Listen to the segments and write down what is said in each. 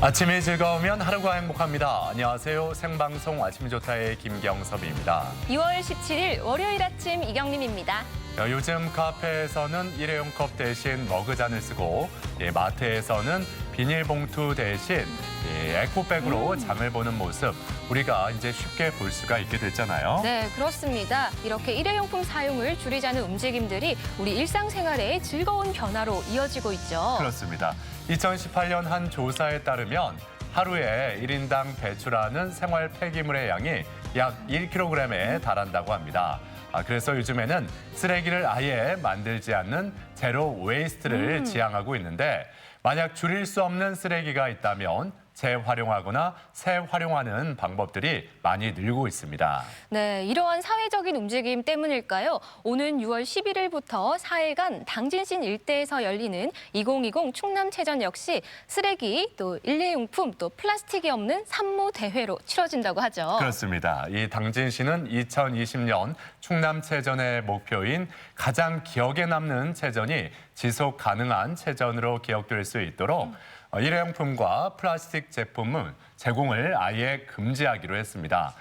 아침이 즐거우면 하루가 행복합니다. 안녕하세요. 생방송 아침이 좋다의 김경섭입니다. 2월 17일 월요일 아침 이경림입니다. 요즘 카페에서는 일회용 컵 대신 머그잔을 쓰고 마트에서는 비닐봉투 대신 에코백으로 장을 보는 모습 우리가 이제 쉽게 볼 수가 있게 됐잖아요. 네, 그렇습니다. 이렇게 일회용품 사용을 줄이자는 움직임들이 우리 일상생활의 즐거운 변화로 이어지고 있죠. 그렇습니다. 2018년 한 조사에 따르면 하루에 1인당 배출하는 생활 폐기물의 양이 약 1kg에 달한다고 합니다. 그래서 요즘에는 쓰레기를 아예 만들지 않는 제로 웨이스트를 지향하고 있는데 만약 줄일 수 없는 쓰레기가 있다면 재활용하거나 재활용하는 방법들이 많이 늘고 있습니다. 네, 이러한 사회적인 움직임 때문일까요? 오는 6월 11일부터 4일간 당진신 일대에서 열리는 2020 충남체전 역시 쓰레기, 또 일회용품, 또 플라스틱이 없는 산모 대회로 치러진다고 하죠. 그렇습니다. 이 당진시는 2020년 충남체전의 목표인 가장 기억에 남는 체전이 지속 가능한 체전으로 기억될 수 있도록 일회용품과 플라스틱 제품을 제공을 아예 금지하기로 했습니다.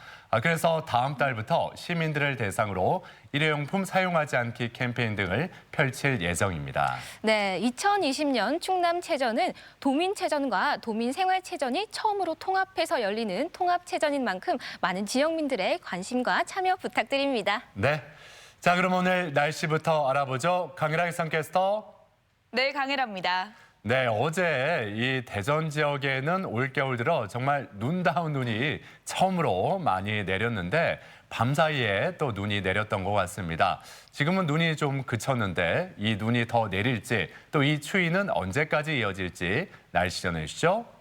그래서 다음 달부터 시민들을 대상으로 일회용품 사용하지 않기 캠페인 등을 펼칠 예정입니다. 네, 2020년 충남체전은 도민체전과 도민생활체전이 처음으로 통합해서 열리는 통합체전인 만큼 많은 지역민들의 관심과 참여 부탁드립니다. 네, 자 그럼 오늘 날씨부터 알아보죠. 강일아 기상캐스터. 네, 강혜라입니다. 네, 어제 이 대전 지역에는 올겨울 들어 정말 눈다운 눈이 처음으로 많이 내렸는데 밤사이에 또 눈이 내렸던 것 같습니다. 지금은 눈이 좀 그쳤는데 이 눈이 더 내릴지 또 이 추위는 언제까지 이어질지 날씨 전해주시죠.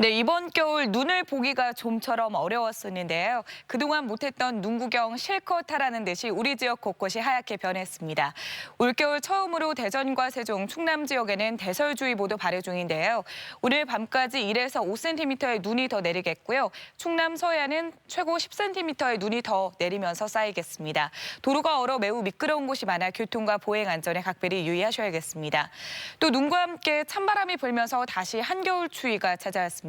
네, 이번 겨울 눈을 보기가 좀처럼 어려웠었는데요. 그동안 못했던 눈 구경 실컷 하라는 듯이 우리 지역 곳곳이 하얗게 변했습니다. 올겨울 처음으로 대전과 세종, 충남 지역에는 대설주의보도 발효 중인데요. 오늘 밤까지 1에서 5cm의 눈이 더 내리겠고요. 충남 서해안은 최고 10cm의 눈이 더 내리면서 쌓이겠습니다. 도로가 얼어 매우 미끄러운 곳이 많아 교통과 보행 안전에 각별히 유의하셔야겠습니다. 또 눈과 함께 찬바람이 불면서 다시 한겨울 추위가 찾아왔습니다.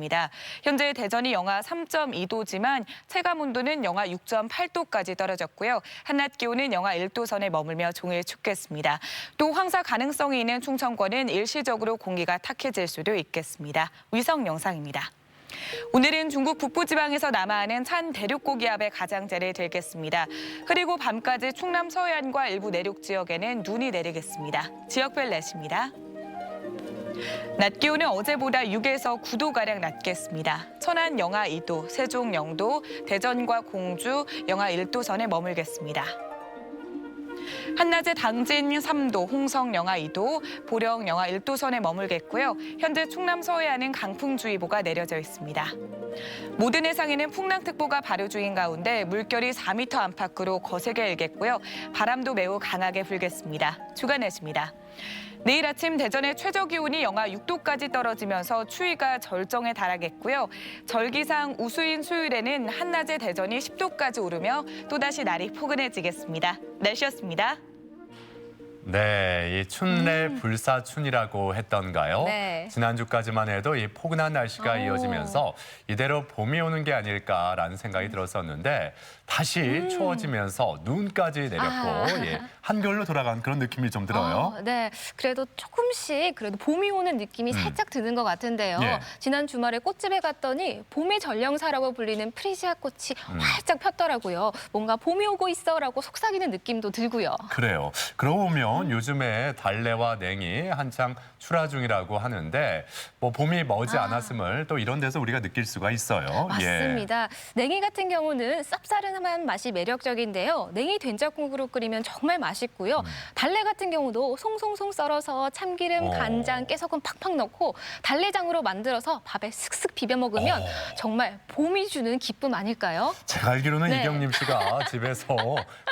현재 대전이 영하 3.2도지만 체감 온도는 영하 6.8도까지 떨어졌고요. 한낮 기온은 영하 1도 선에 머물며 종일 춥겠습니다. 또 황사 가능성이 있는 충청권은 일시적으로 공기가 탁해질 수도 있겠습니다. 위성 영상입니다. 오늘은 중국 북부지방에서 남하하는 찬 대륙고기압의 가장자리를 들겠습니다. 그리고 밤까지 충남 서해안과 일부 내륙 지역에는 눈이 내리겠습니다. 지역별 날씨입니다. 낮 기온은 어제보다 6에서 9도가량 낮겠습니다. 천안 영하 2도, 세종 0도, 대전과 공주 영하 1도 선에 머물겠습니다. 한낮에 당진 3도, 홍성 영하 2도, 보령 영하 1도 선에 머물겠고요. 현재 충남 서해안은 강풍주의보가 내려져 있습니다. 모든 해상에는 풍랑특보가 발효 중인 가운데 물결이 4m 안팎으로 거세게 일겠고요. 바람도 매우 강하게 불겠습니다. 주간 날씨입니다. 내일 아침 대전의 최저기온이 영하 6도까지 떨어지면서 추위가 절정에 달하겠고요. 절기상 우수인 수요일에는 한낮에 대전이 10도까지 오르며 또다시 날이 포근해지겠습니다. 날씨였습니다. 네, 이 춘내 불사춘이라고 했던가요? 네. 지난주까지만 해도 이 포근한 날씨가 이어지면서 이대로 봄이 오는 게 아닐까라는 생각이 들었었는데 다시 추워지면서 눈까지 내렸고 한겨울로 돌아간 그런 느낌이 좀 들어요. 네, 그래도 조금씩 그래도 봄이 오는 느낌이 살짝 드는 것 같은데요. 예. 지난 주말에 꽃집에 갔더니 봄의 전령사라고 불리는 프리지아 꽃이 활짝 폈더라고요. 뭔가 봄이 오고 있어라고 속삭이는 느낌도 들고요. 그래요. 그러고 보면 요즘에 달래와 냉이 한창 출하 중이라고 하는데 뭐 봄이 머지 않았음을 또 이런 데서 우리가 느낄 수가 있어요. 맞습니다. 냉이 같은 경우는 쌉싸름한 맛이 매력적인데요. 냉이 된장국으로 끓이면 정말 맛있고요. 달래 같은 경우도 송송송 썰어서 참기름, 간장, 깨소금 팍팍 넣고 달래장으로 만들어서 밥에 슥슥 비벼 먹으면 정말 봄이 주는 기쁨 아닐까요? 제가 알기로는 네. 이경림 씨가 집에서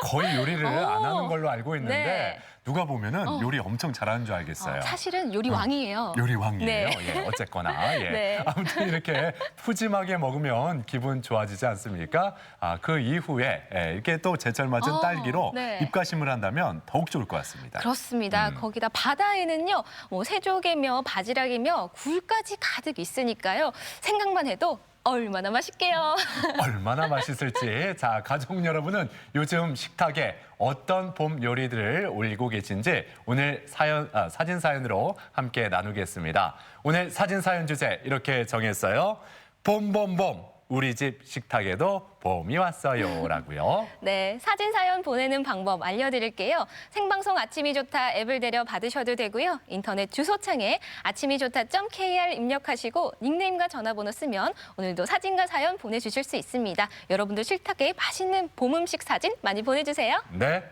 거의 요리를 안 하는 걸로 알고 있는데 네. 누가 보면은 요리 엄청 잘하는 줄 알겠어요. 사실은 요리 왕이에요. 요리 왕이에요. 네. 예, 어쨌거나. 예. 네. 아무튼 이렇게 푸짐하게 먹으면 기분 좋아지지 않습니까? 그 이후에 이렇게 또 제철 맞은 딸기로 네. 입가심을 한다면 더욱 좋을 것 같습니다. 그렇습니다. 거기다 바다에는요, 뭐 새조개며 바지락이며 굴까지 가득 있으니까요. 생각만 해도 얼마나 맛있게요. 얼마나 맛있을지. 자, 가족 여러분은 요즘 식탁에 어떤 봄 요리들을 올리고 계신지 오늘 사진 사연으로 함께 나누겠습니다. 오늘 사진 사연 주제 이렇게 정했어요. 봄봄봄 우리 집 식탁에도 봄이 왔어요 라고요. 네, 사진 사연 보내는 방법 알려드릴게요. 생방송 아침이 좋다 앱을 내려 받으셔도 되고요. 인터넷 주소창에 아침이좋다.kr 입력하시고 닉네임과 전화번호 쓰면 오늘도 사진과 사연 보내주실 수 있습니다. 여러분들 식탁에 맛있는 봄 음식 사진 많이 보내주세요. 네.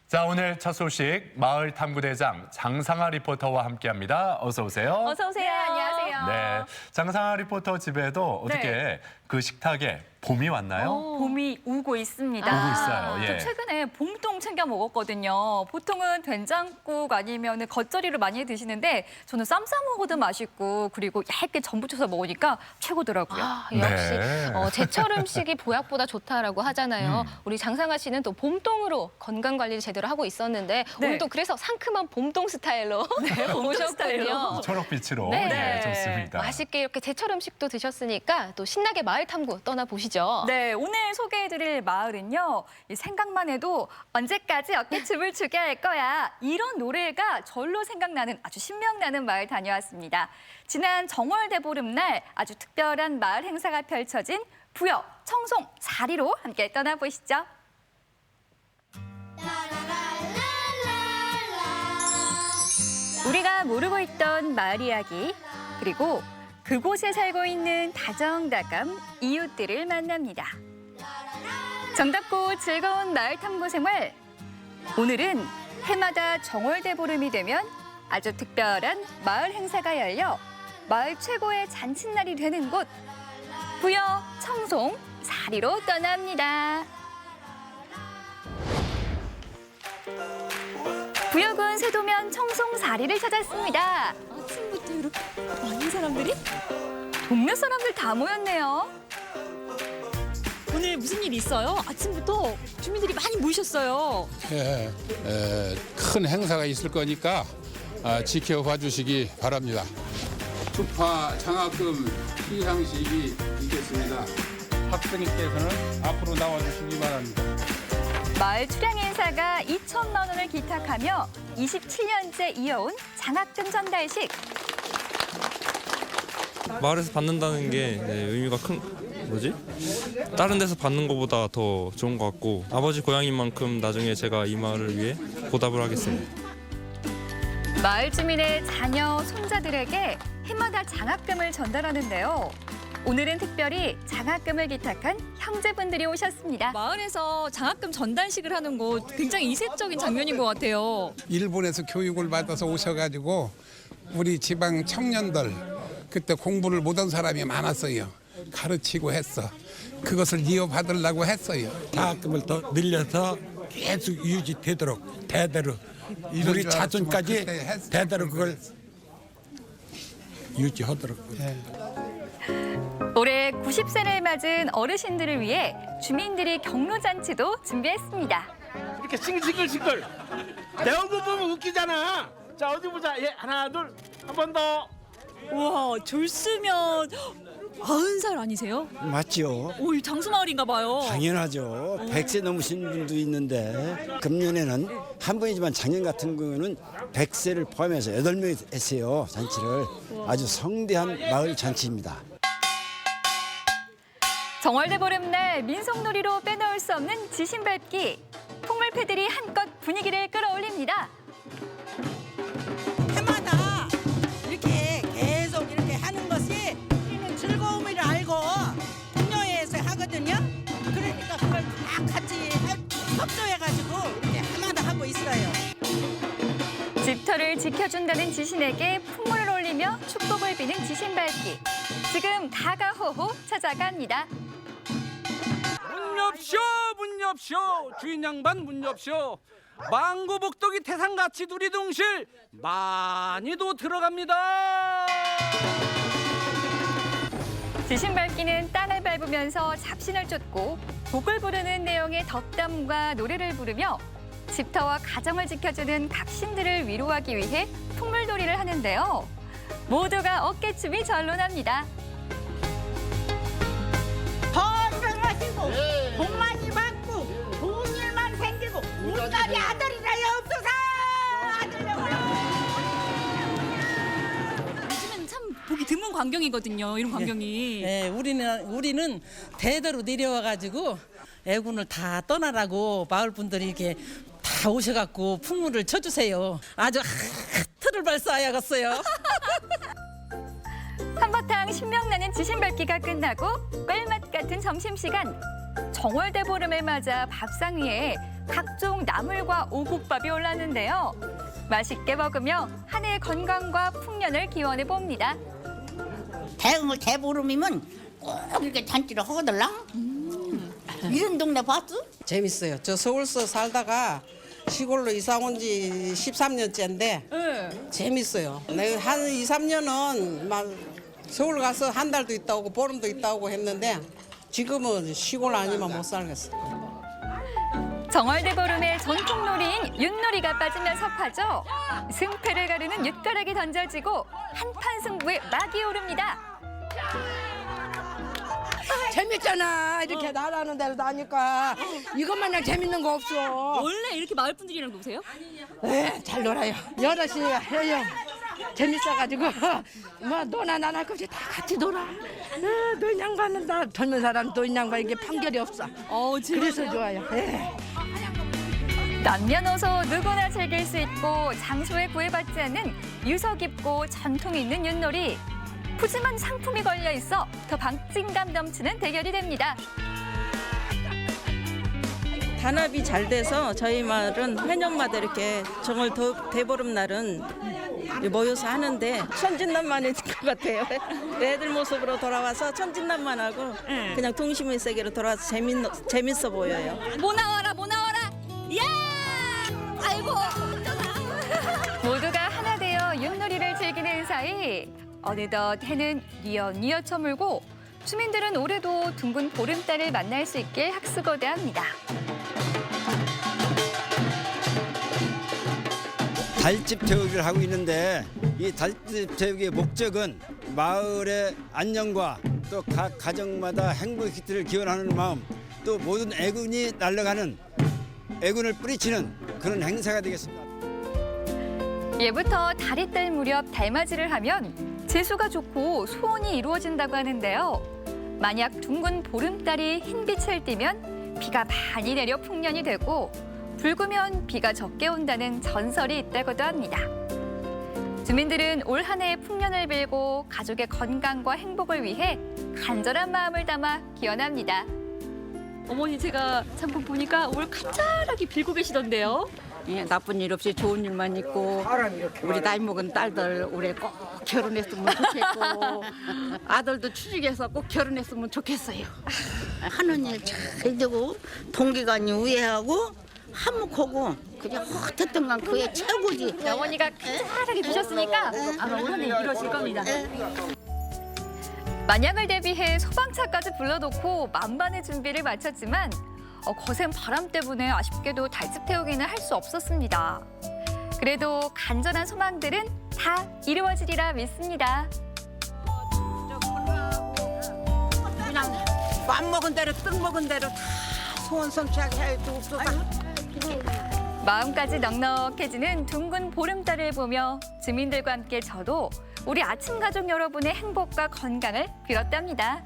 자, 오늘 첫 소식 마을 탐구대장 장상아 리포터와 함께합니다. 어서 오세요. 어서 오세요. 네, 안녕하세요. 네, 장상아 리포터 집에도 어떻게 그 식탁에 봄이 왔나요? 봄이 오고 있습니다. 오고 있어요. 예. 저 최근에 봄동 챙겨 먹었거든요. 보통은 된장국 아니면 겉절이를 많이 드시는데 저는 쌈 싸 먹어도 맛있고 그리고 얇게 전 부쳐서 먹으니까 최고더라고요. 역시 네. 제철 음식이 보약보다 좋다라고 하잖아요. 우리 장상아 씨는 또 봄동으로 건강 관리를 제대로 하고 있었는데 네. 오늘도 그래서 상큼한 봄동 스타일로 오셨거든요. 스타일로. 초록빛으로. 네. 네, 좋습니다. 맛있게 이렇게 제철 음식도 드셨으니까 또 신나게 마을 탐구 떠나보시죠. 네, 오늘 소개해드릴 마을은요. 이 생각만 해도 언제까지 어깨춤을 추게 할 거야. 이런 노래가 절로 생각나는 아주 신명나는 마을 다녀왔습니다. 지난 정월대보름날 아주 특별한 마을 행사가 펼쳐진 부여 청송 사리로 함께 떠나보시죠. 우리가 모르고 있던 마을 이야기, 그리고 그곳에 살고 있는 다정다감 이웃들을 만납니다. 정답고 즐거운 마을 탐구 생활. 오늘은 해마다 정월대보름이 되면 아주 특별한 마을 행사가 열려 마을 최고의 잔칫날이 되는 곳, 부여 청송 사리로 떠납니다. 부여군 세도면 청송 사리를 찾았습니다. 아침부터 이렇게 많은 사람들이? 동네 사람들 다 모였네요. 오늘 무슨 일 있어요? 아침부터 주민들이 많이 모이셨어요. 예, 큰 행사가 있을 거니까 지켜봐 주시기 바랍니다. 주파 장학금 시상식이 있겠습니다. 학생께서는 앞으로 나와 주시기 바랍니다. 마을 출향 행사가 2천만 원을 기탁하며 27년째 이어온 장학금 전달식. 마을에서 받는다는 게 의미가 큰 뭐지? 다른 데서 받는 것보다 더 좋은 것 같고 아버지 고향인 만큼 나중에 제가 이 마을을 위해 보답을 하겠습니다. 마을 주민의 자녀, 손자들에게 해마다 장학금을 전달하는데요. 오늘은 특별히 장학금을 기탁한 형제분들이 오셨습니다. 마을에서 장학금 전달식을 하는 곳 굉장히 이색적인 장면인 것 같아요. 일본에서 교육을 받아서 오셔가지고 우리 지방 청년들 그때 공부를 못한 사람이 많았어요. 가르치고 했어. 그것을 이어받으려고 했어요. 장학금을 더 늘려서 계속 유지되도록 대대로 우리 자손까지 대대로 그걸 유지하도록. 올해 90세를 맞은 어르신들을 위해 주민들이 격려잔치도 준비했습니다. 이렇게 싱글싱글싱글 내 얼굴 보면 웃기잖아. 자 어디 보자. 예 하나 둘 한 번 더. 우와, 줄 쓰면 90살 아니세요? 맞죠? 오, 장수마을인가 봐요. 당연하죠. 100세 넘으신 분도 있는데 금년에는 한 분이지만 작년 같은 경우는 100세를 포함해서 8명이 했어요. 잔치를. 아주 성대한 마을 잔치입니다. 정월대보름날 민속놀이로 빼놓을 수 없는 지신밟기. 풍물패들이 한껏 분위기를 끌어올립니다. 해마다 이렇게 계속 이렇게 하는 것이 우리는 즐거움을 알고 동료회에서 하거든요. 그러니까 그걸 다 같이 협조해가지고 이렇게 해마다 하고 있어요. 집터를 지켜준다는 지신에게 풍물을 올리며 축복을 비는 지신밟기. 지금 가가호호 찾아갑니다. 문 엽쇼 문 엽쇼 주인 양반 문 엽쇼. 망고복덕이 태산같이 두리둥실 많이도 들어갑니다. 지신 밟기는 땅을 밟으면서 잡신을 쫓고 복을 부르는 내용의 덕담과 노래를 부르며 집터와 가정을 지켜주는 각신들을 위로하기 위해 풍물놀이를 하는데요. 모두가 어깨춤이 절로납니다. 건강하시고 복 많이 받고 좋은 일만 생기고 우리 딸이 아들이라요 없어서 요즘엔 참 보기 드문 광경이거든요. 이런 광경이. 네, 우리는 대대로 내려와가지고 애군을 다 떠나라고 마을 분들이 이렇게 다 오셔갖고 풍물을 쳐주세요. 아주 틀을 발사하야겠어요. 한바탕 신명나는 지신 밟기가 끝나고 꿀맛 같은 점심시간. 정월대보름을 맞아 밥상 위에 각종 나물과 오곡밥이 올랐는데요. 맛있게 먹으며 한 해의 건강과 풍년을 기원해 봅니다. 대보름이면 꼭 이렇게 잔치를 하거들랑. 이런 동네 봤어? 재밌어요. 저 서울서 살다가 시골로 이사 온 지 13년째인데 재밌어요. 내가 한 2, 3년은 막 서울 가서 한 달도 있다 오고 보름도 있다 오고 했는데 지금은 시골 아니면 못 살겠어. 정월대보름의 전통놀이인 윷놀이가 빠지면 섭하죠. 승패를 가르는 윷가락이 던져지고 한판 승부에 막이 오릅니다. 재밌잖아. 이렇게 나라는 데로 다니까 이것마냥 재밌는 거 없어. 원래 이렇게 마을 분들이랑 노세요? 잘 놀아요. 여럿이 해요. 재밌어가지고 뭐 너나 나나 그지 다 같이 놀아. 노인 양반은 다 젊은 사람 노인 양반 이게 판결이 없어. 그래서 좋아요. 남녀노소 누구나 즐길 수 있고 장소에 구애받지 않는 유서 깊고 전통 있는 윷놀이. 푸짐한 상품이 걸려 있어 더 박진감 넘치는 대결이 됩니다. 단합이 잘 돼서 저희 마을은 해년마다 이렇게 정월 대보름 날은 모여서 하는데 천진난만일 것 같아요. 애들 모습으로 돌아와서 천진난만하고 그냥 동심의 세계로 돌아와서 재밌어 보여요. 뭐 나와라 뭐 나와라. 야! 아이고. 모두가 하나 되어 윷놀이를 즐기는 사이 어느덧 해는 뉘엿뉘엿 저물고 주민들은 올해도 둥근 보름달을 만날 수 있길 학수고대합니다. 달집 태우기를 하고 있는데 이 달집 태우기의 목적은 마을의 안녕과 또 각 가정마다 행복 히트를 기원하는 마음, 또 모든 애군이 날아가는 애군을 뿌리치는 그런 행사가 되겠습니다. 예부터 달이 뜰 무렵 달맞이를 하면 재수가 좋고 소원이 이루어진다고 하는데요. 만약 둥근 보름달이 흰빛을 띠면 비가 많이 내려 풍년이 되고 붉으면 비가 적게 온다는 전설이 있다고도 합니다. 주민들은 올 한 해의 풍년을 빌고 가족의 건강과 행복을 위해 간절한 마음을 담아 기원합니다. 어머니 제가 잠깐 보니까 올 간절하게 빌고 계시던데요. 예, 나쁜 일 없이 좋은 일만 있고 우리 나이 먹은 딸들 올해 꼭 결혼했으면 좋겠고 아들도 취직해서 꼭 결혼했으면 좋겠어요. 하는 일 잘 되고 동기간이 우애하고 화목하고 그냥 어떻든 간 그게 최고지. 어머니가 간절하게 비셨으니까 아마 올 한 해 이루어질 겁니다. 만약을 대비해 소방차까지 불러놓고 만반의 준비를 마쳤지만 거센 바람 때문에 아쉽게도 달집 태우기는 할 수 없었습니다. 그래도 간절한 소망들은 다 이루어지리라 믿습니다. 그냥 맘 먹은 대로 뜻 먹은 대로 다 소원 성취하게 해도 없어서. 마음까지 넉넉해지는 둥근 보름달을 보며 주민들과 함께 저도 우리 아침 가족 여러분의 행복과 건강을 빌었답니다.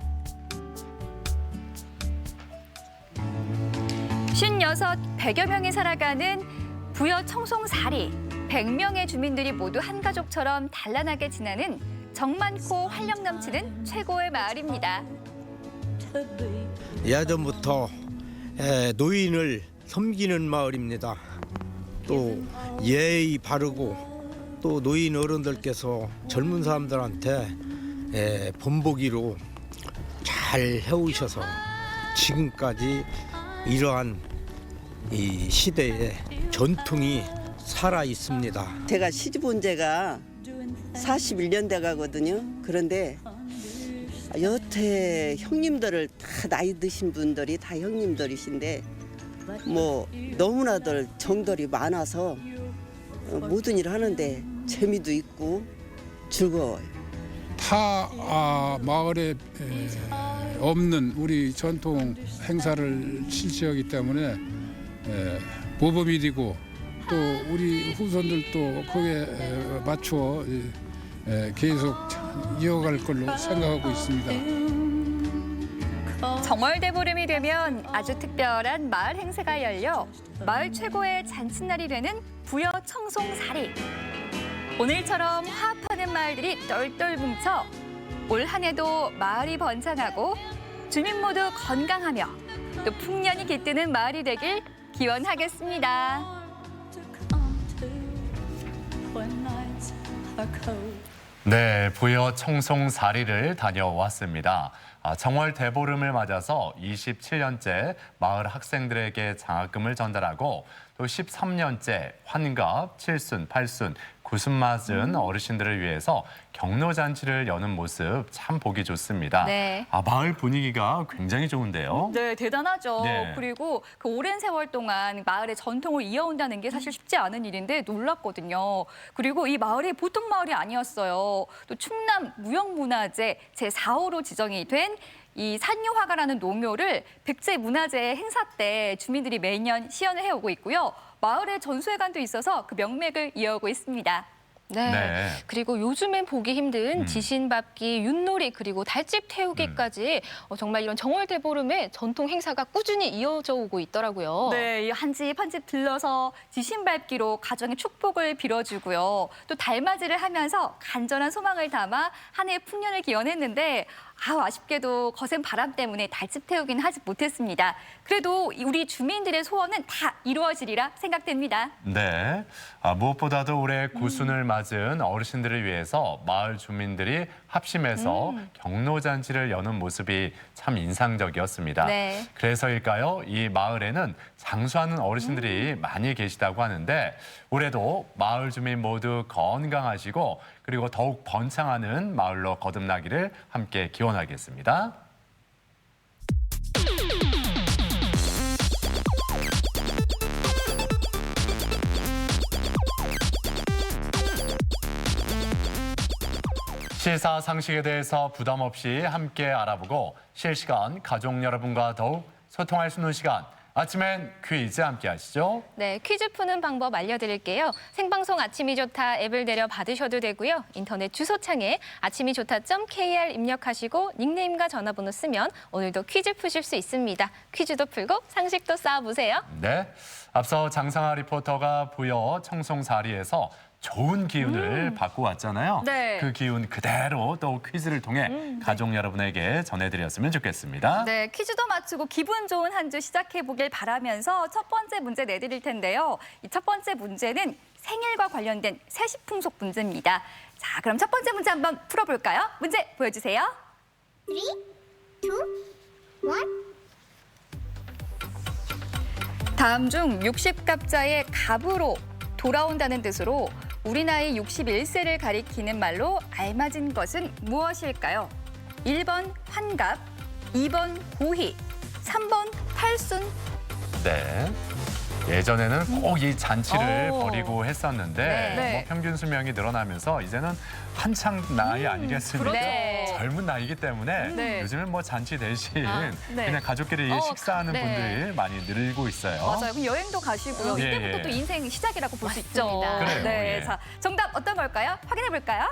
56, 100여 명이 살아가는 부여 청송사리. 100명의 주민들이 모두 한 가족처럼 단란하게 지나는 정 많고 활력 넘치는 최고의 마을입니다. 예전부터 노인을 섬기는 마을입니다. 또 예의 바르고 또 노인 어른들께서 젊은 사람들한테 본보기로 잘 해오셔서 지금까지 이러한 이 시대에 전통이 살아 있습니다. 제가 시집 온 지가 41년 돼 가거든요. 그런데 여태 형님들을 다 나이 드신 분들이 다 형님들이신데 뭐 너무나들 정들이 많아서 모든 일을 하는데 재미도 있고 즐거워요. 타 마을에 없는 우리 전통 행사를 실시하기 때문에 모범이고 또 우리 후손들도 거기에 맞추어 계속 이어갈 걸로 생각하고 있습니다. 정월대보름이 되면 아주 특별한 마을 행사가 열려 마을 최고의 잔칫날이 되는 부여 청송사리. 오늘처럼 화합하는 마을들이 똘똘 뭉쳐 올 한 해도 마을이 번창하고 주민 모두 건강하며 또 풍년이 깃드는 마을이 되길 기원하겠습니다. 네, 부여 청송사리를 다녀왔습니다. 정월 대보름을 맞아서 27년째 마을 학생들에게 장학금을 전달하고 또 13년째 환갑, 칠순, 팔순, 구순 맞은 어르신들을 위해서 경로잔치를 여는 모습 참 보기 좋습니다. 네. 마을 분위기가 굉장히 좋은데요. 네, 대단하죠. 네. 그리고 그 오랜 세월 동안 마을의 전통을 이어온다는 게 사실 쉽지 않은 일인데 놀랐거든요. 그리고 이 마을이 보통 마을이 아니었어요. 또 충남 무형문화재 제4호로 지정이 된 이 산유화가라는 농묘를 백제문화재 행사 때 주민들이 매년 시연을 해오고 있고요. 마을에 전수회관도 있어서 그 명맥을 이어오고 있습니다. 네. 네. 그리고 요즘엔 보기 힘든 지신밟기, 윷놀이 그리고 달집 태우기까지 정말 이런 정월 대보름에 전통 행사가 꾸준히 이어져 오고 있더라고요. 네, 한 집 한 집 들러서 지신밟기로 가정의 축복을 빌어주고요. 또 달맞이를 하면서 간절한 소망을 담아 한 해의 풍년을 기원했는데 아쉽게도 거센 바람 때문에 달집 태우기는 하지 못했습니다. 그래도 우리 주민들의 소원은 다 이루어지리라 생각됩니다. 네, 무엇보다도 올해 구순을 맞은 어르신들을 위해서 마을 주민들이 합심해서 경로잔치를 여는 모습이 참 인상적이었습니다. 네. 그래서일까요? 이 마을에는 장수하는 어르신들이 많이 계시다고 하는데 올해도 마을 주민 모두 건강하시고 그리고 더욱 번창하는 마을로 거듭나기를 함께 기원하겠습니다. 시사상식에 대해서 부담 없이 함께 알아보고 실시간 가족 여러분과 더욱 소통할 수 있는 시간. 아침엔 퀴즈 함께 하시죠. 네, 퀴즈 푸는 방법 알려드릴게요. 생방송 아침이 좋다 앱을 내려 받으셔도 되고요. 인터넷 주소창에 아침이좋다.kr 입력하시고 닉네임과 전화번호 쓰면 오늘도 퀴즈 푸실 수 있습니다. 퀴즈도 풀고 상식도 쌓아보세요. 네, 앞서 장상아 리포터가 부여 청송사리에서 좋은 기운을 받고 왔잖아요. 네. 그 기운 그대로 또 퀴즈를 통해 가족 여러분에게 전해드렸으면 좋겠습니다. 네, 퀴즈도 마치고 기분 좋은 한 주 시작해보길 바라면서 첫 번째 문제 내드릴 텐데요. 이 첫 번째 문제는 생일과 관련된 세시풍속 문제입니다. 자, 그럼 첫 번째 문제 한번 풀어볼까요? 문제 보여주세요. 3, 2, 1. 다음 중 60갑자의 갑으로 돌아온다는 뜻으로 우리 나이 61세를 가리키는 말로 알맞은 것은 무엇일까요? 1번 환갑, 2번 고희, 3번 탈순. 네. 예전에는 꼭 이 잔치를 벌이고 했었는데 네. 뭐 평균 수명이 늘어나면서 이제는 한창 나이 아니겠습니까? 그렇죠. 젊은 나이기 때문에 네. 요즘은 뭐 잔치 대신 네. 그냥 가족끼리 식사하는 네. 분들이 많이 늘고 있어요. 맞아요. 그럼 여행도 가시고요. 예, 이때부터 예. 또 인생 시작이라고 볼 수 맞죠. 있습니다. 그래요, 네, 예. 자, 정답 어떤 걸까요? 확인해 볼까요?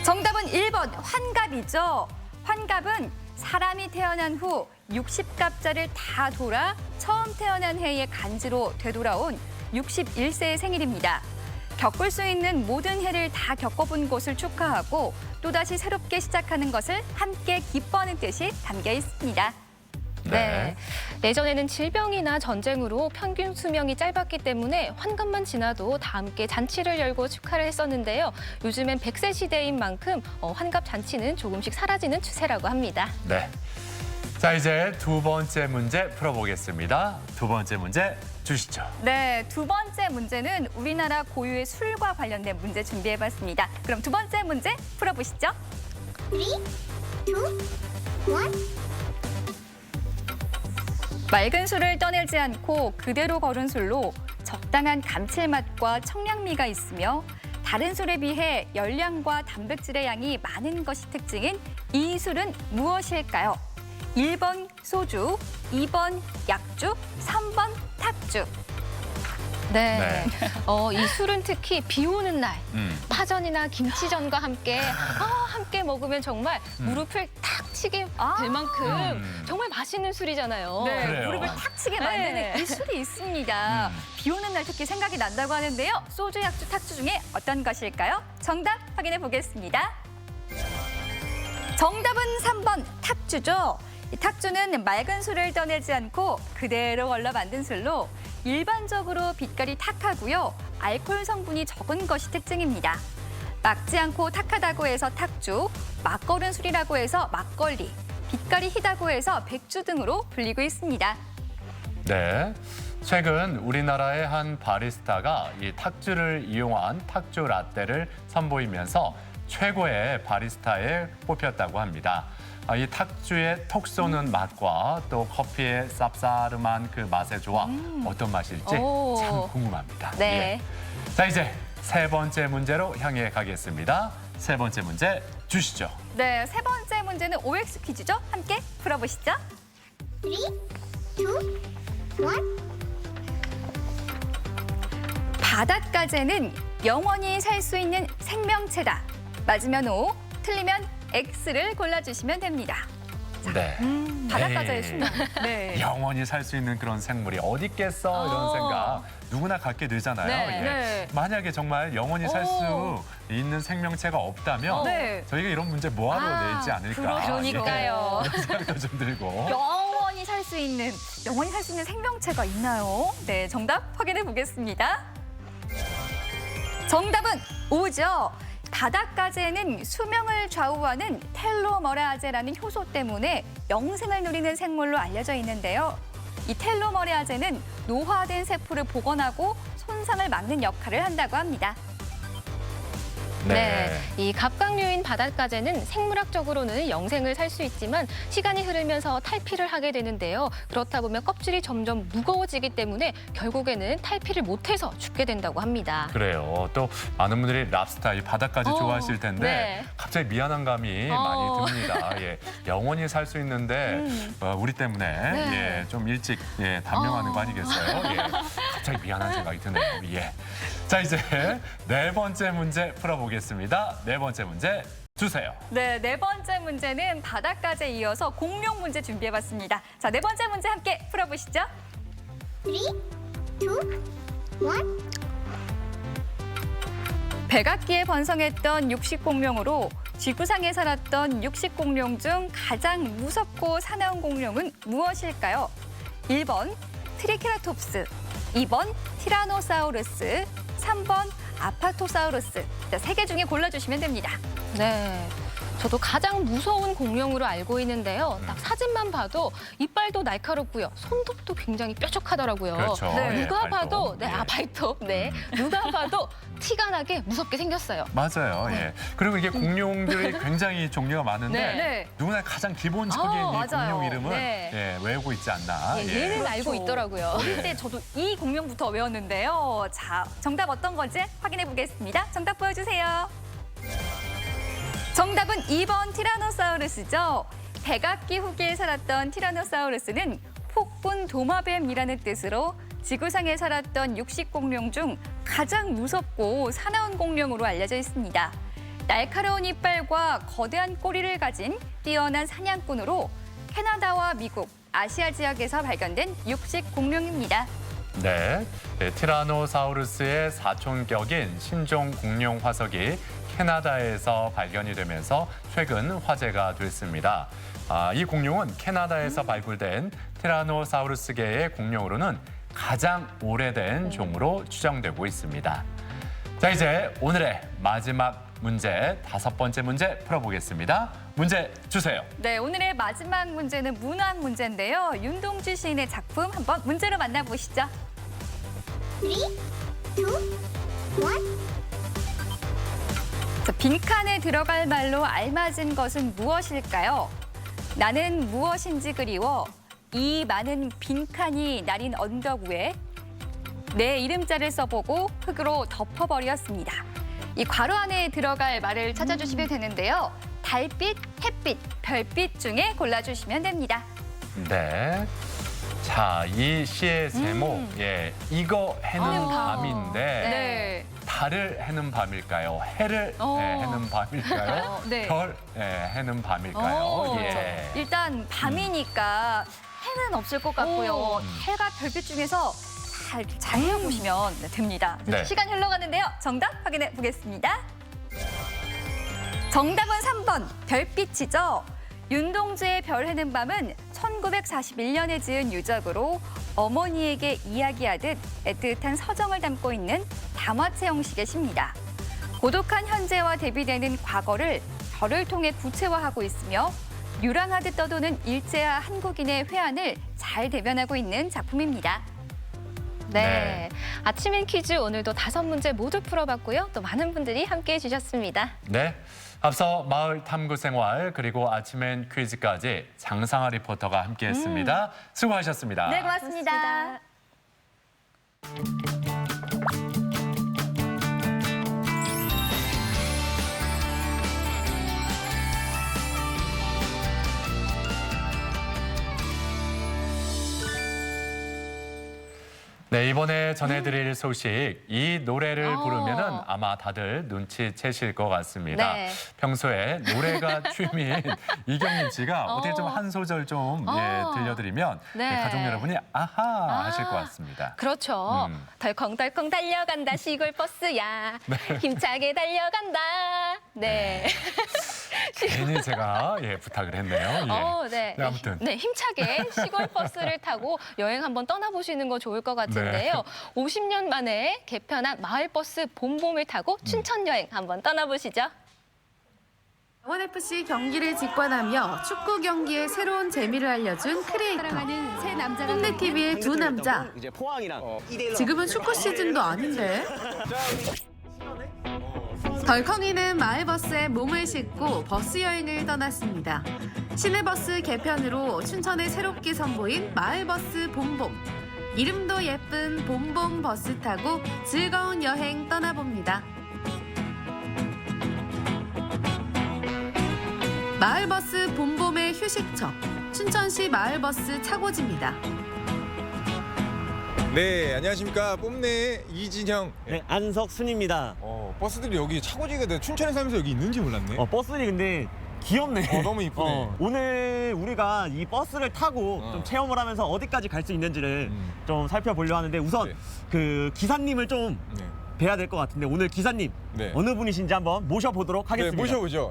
정답은 1번 환갑이죠. 환갑은 사람이 태어난 후 60갑자를 다 돌아 처음 태어난 해의 간지로 되돌아온 61세의 생일입니다. 겪을 수 있는 모든 해를 다 겪어본 것을 축하하고 또다시 새롭게 시작하는 것을 함께 기뻐하는 뜻이 담겨 있습니다. 네. 예전에는 질병이나 전쟁으로 평균 수명이 짧았기 때문에 환갑만 지나도 다 함께 잔치를 열고 축하를 했었는데요. 요즘엔 100세 시대인 만큼 환갑 잔치는 조금씩 사라지는 추세라고 합니다. 네. 자, 이제 두 번째 문제 풀어보겠습니다. 두 번째 문제 주시죠. 네, 두 번째 문제는 우리나라 고유의 술과 관련된 문제 준비해봤습니다. 그럼 두 번째 문제 풀어보시죠. 3, 2, 1. 맑은 술을 떠내지 않고 그대로 거른 술로 적당한 감칠맛과 청량미가 있으며 다른 술에 비해 열량과 단백질의 양이 많은 것이 특징인 이 술은 무엇일까요? 1번 소주, 2번 약주, 3번 탁주. 네. 이 술은 특히 비 오는 날 파전이나 김치전과 함께 함께 먹으면 정말 무릎을 탁 치게 될 만큼 정말 맛있는 술이잖아요. 네, 그래요. 무릎을 탁 치게 만드는 이 술이 있습니다. 비 오는 날 특히 생각이 난다고 하는데요. 소주, 약주, 탁주 중에 어떤 것일까요? 정답 확인해 보겠습니다. 정답은 3번 탁주죠. 이 탁주는 맑은 술을 떠내지 않고 그대로 걸러 만든 술로 일반적으로 빛깔이 탁하고요. 알코올 성분이 적은 것이 특징입니다. 막지 않고 탁하다고 해서 탁주, 막 거른 술이라고 해서 막걸리, 빛깔이 희다고 해서 백주 등으로 불리고 있습니다. 네. 최근 우리나라의 한 바리스타가 이 탁주를 이용한 탁주 라떼를 선보이면서 최고의 바리스타에 뽑혔다고 합니다. 이 탁주의 톡 쏘는 맛과 또 커피의 쌉싸름한 그 맛의 조화 어떤 맛일지 참 궁금합니다. 네. 예. 자, 이제 세 번째 문제로 향해 가겠습니다. 세 번째 문제 주시죠. 네, 세 번째 문제는 OX 퀴즈죠. 함께 풀어보시죠. 3, 2, 1. 바닷가재는 영원히 살 수 있는 생명체다. 맞으면 O, 틀리면 X를 골라주시면 됩니다. 네. 바닷가재의 에이, 수명. 네. 영원히 살 수 있는 그런 생물이 어디 있겠어 이런 생각 누구나 갖게 되잖아요. 네, 예. 네. 만약에 정말 영원히 살 수 있는 생명체가 없다면 네. 저희가 이런 문제 뭐하러 내지 않을까. 그러니까요. 예. 이런 생각도 좀 들고. 영원히 살 수 있는 생명체가 있나요? 네, 정답 확인해 보겠습니다. 정답은 O죠. 바닷가재는 수명을 좌우하는 텔로머레아제라는 효소 때문에 영생을 누리는 생물로 알려져 있는데요. 이 텔로머레아제는 노화된 세포를 복원하고 손상을 막는 역할을 한다고 합니다. 네. 이 갑각류인 바닷가재는 생물학적으로는 영생을 살 수 있지만 시간이 흐르면서 탈피를 하게 되는데요. 그렇다 보면 껍질이 점점 무거워지기 때문에 결국에는 탈피를 못해서 죽게 된다고 합니다. 그래요. 또 많은 분들이 랍스타, 이 바닷가재 좋아하실 텐데 네. 갑자기 미안한 감이 많이 듭니다. 예. 영원히 살 수 있는데 우리 때문에 예, 좀 일찍 단명하는 거 아니겠어요? 예. 갑자기 미안한 생각이 드네요. 예. 자, 이제 네 번째 문제 풀어보겠습니다. 네 번째 문제 주세요. 네, 네 번째 문제는 바닷가재에 이어서 공룡 문제 준비해봤습니다. 자, 네 번째 문제 함께 풀어보시죠. 3, 2, 1. 백악기에 번성했던 육식공룡으로 지구상에 살았던 육식공룡 중 가장 무섭고 사나운 공룡은 무엇일까요? 1번 트리케라톱스, 2번 티라노사우루스, 3번 아파토사우루스. 세 개 중에 골라주시면 됩니다. 네. 저도 가장 무서운 공룡으로 알고 있는데요. 딱 사진만 봐도 이빨도 날카롭고요. 손톱도 굉장히 뾰족하더라고요. 그렇죠. 네. 누가 발톱. 봐도 예. 발톱. 네. 누가 봐도 티가 나게 무섭게 생겼어요. 맞아요. 예. 그리고 이게 공룡들이 굉장히 종류가 많은데 네. 누구나 가장 기본적인 이 맞아요. 공룡 이름은 네. 외우고 있지 않나. 예, 얘는 알고 있더라고요. 어릴 때 저도 이 공룡부터 외웠는데요. 자, 정답 어떤 건지 확인해 보겠습니다. 정답 보여주세요. 정답은 2번 티라노사우루스죠. 백악기 후기에 살았던 티라노사우루스는 폭군 도마뱀이라는 뜻으로 지구상에 살았던 육식공룡 중 가장 무섭고 사나운 공룡으로 알려져 있습니다. 날카로운 이빨과 거대한 꼬리를 가진 뛰어난 사냥꾼으로 캐나다와 미국, 아시아 지역에서 발견된 육식공룡입니다. 네, 티라노사우루스의 사촌격인 신종 공룡 화석이 캐나다에서 발견이 되면서 최근 화제가 됐습니다. 이 공룡은 캐나다에서 발굴된 티라노사우루스계의 공룡으로는 가장 오래된 종으로 추정되고 있습니다. 자, 이제 오늘의 마지막 문제 5번째 문제 풀어보겠습니다. 문제 주세요. 네, 오늘의 마지막 문제는 문학 문제인데요. 윤동주 시인의 작품 한번 문제로 만나보시죠. 3, 2, 1. 자, 빈칸에 들어갈 말로 알맞은 것은 무엇일까요? 나는 무엇인지 그리워 이 많은 빈칸이 나린 언덕 위에 내 이름자를 써보고 흙으로 덮어버렸습니다. 이 괄호 안에 들어갈 말을 찾아주시면 되는데요. 달빛, 햇빛, 별빛 중에 골라주시면 됩니다. 네. 자, 이 시의 제목, 예, 이거 해는 밤인데 네. 달을 해는 밤일까요? 해를 해는 밤일까요? 네. 별 해는 밤일까요? 예. 일단 밤이니까 해는 없을 것 같고요. 해가 별빛 중에서 잘 해보시면 됩니다. 네. 시간 흘러가는데요. 정답 확인해 보겠습니다. 정답은 3번 별빛이죠. 윤동주의 별 해는 밤은 1941년에 지은 유적으로 어머니에게 이야기하듯 애틋한 서정을 담고 있는 담화체 형식의 시입니다. 고독한 현재와 대비되는 과거를 별을 통해 구체화하고 있으며 유랑하듯 떠도는 일제와 한국인의 회한을 잘 대변하고 있는 작품입니다. 네. 아침엔 퀴즈 오늘도 5문제 모두 풀어봤고요. 또 많은 분들이 함께해 주셨습니다. 네. 앞서 마을 탐구 생활 그리고 아침엔 퀴즈까지 장상아 리포터가 함께했습니다. 수고하셨습니다. 네, 고맙습니다. 네, 이번에 전해드릴 소식, 이 노래를 부르면은 아마 다들 눈치채실 것 같습니다. 네. 평소에 노래가 취미인 이경림 씨가 어떻게 좀 한 소절 좀 들려드리면 네. 가족 여러분이 아하 하실 것 같습니다. 그렇죠. 덜컹덜컹 달려간다 시골 버스야. 힘차게 달려간다. 네. 괜히 제가 부탁을 했네요. 예. 네. 네, 아무튼. 네, 힘차게 시골 버스를 타고 여행 한번 떠나보시는 거 좋을 것 같은데요. 50년 만에 개편한 마을버스 봄봄을 타고 춘천 여행 한번 떠나보시죠. 강원FC 경기를 직관하며 축구 경기의 새로운 재미를 알려준 크리에이터 홈네TV의 두 남자. 지금은 축구 시즌도 아닌데 덜컹이는 마을버스에 몸을 싣고 버스 여행을 떠났습니다. 시내버스 개편으로 춘천에 새롭게 선보인 마을버스 봄봄. 이름도 예쁜 봄봄 버스 타고 즐거운 여행 떠나봅니다. 마을버스 봄봄의 휴식처, 춘천시 마을버스 차고지입니다. 네, 안녕하십니까. 뽐내 이진형. 네, 안석순입니다. 버스들이 여기 차고지가 춘천에 살면서 여기 있는지 몰랐네. 버스들이 근데 귀엽네. 너무 이쁘네. 오늘 우리가 이 버스를 타고 좀 체험을 하면서 어디까지 갈 수 있는지를 좀 살펴보려고 하는데 우선 그 기사님을 좀 뵈야 될 것 같은데 오늘 기사님 어느 분이신지 한번 모셔보도록 하겠습니다. 네, 모셔보죠.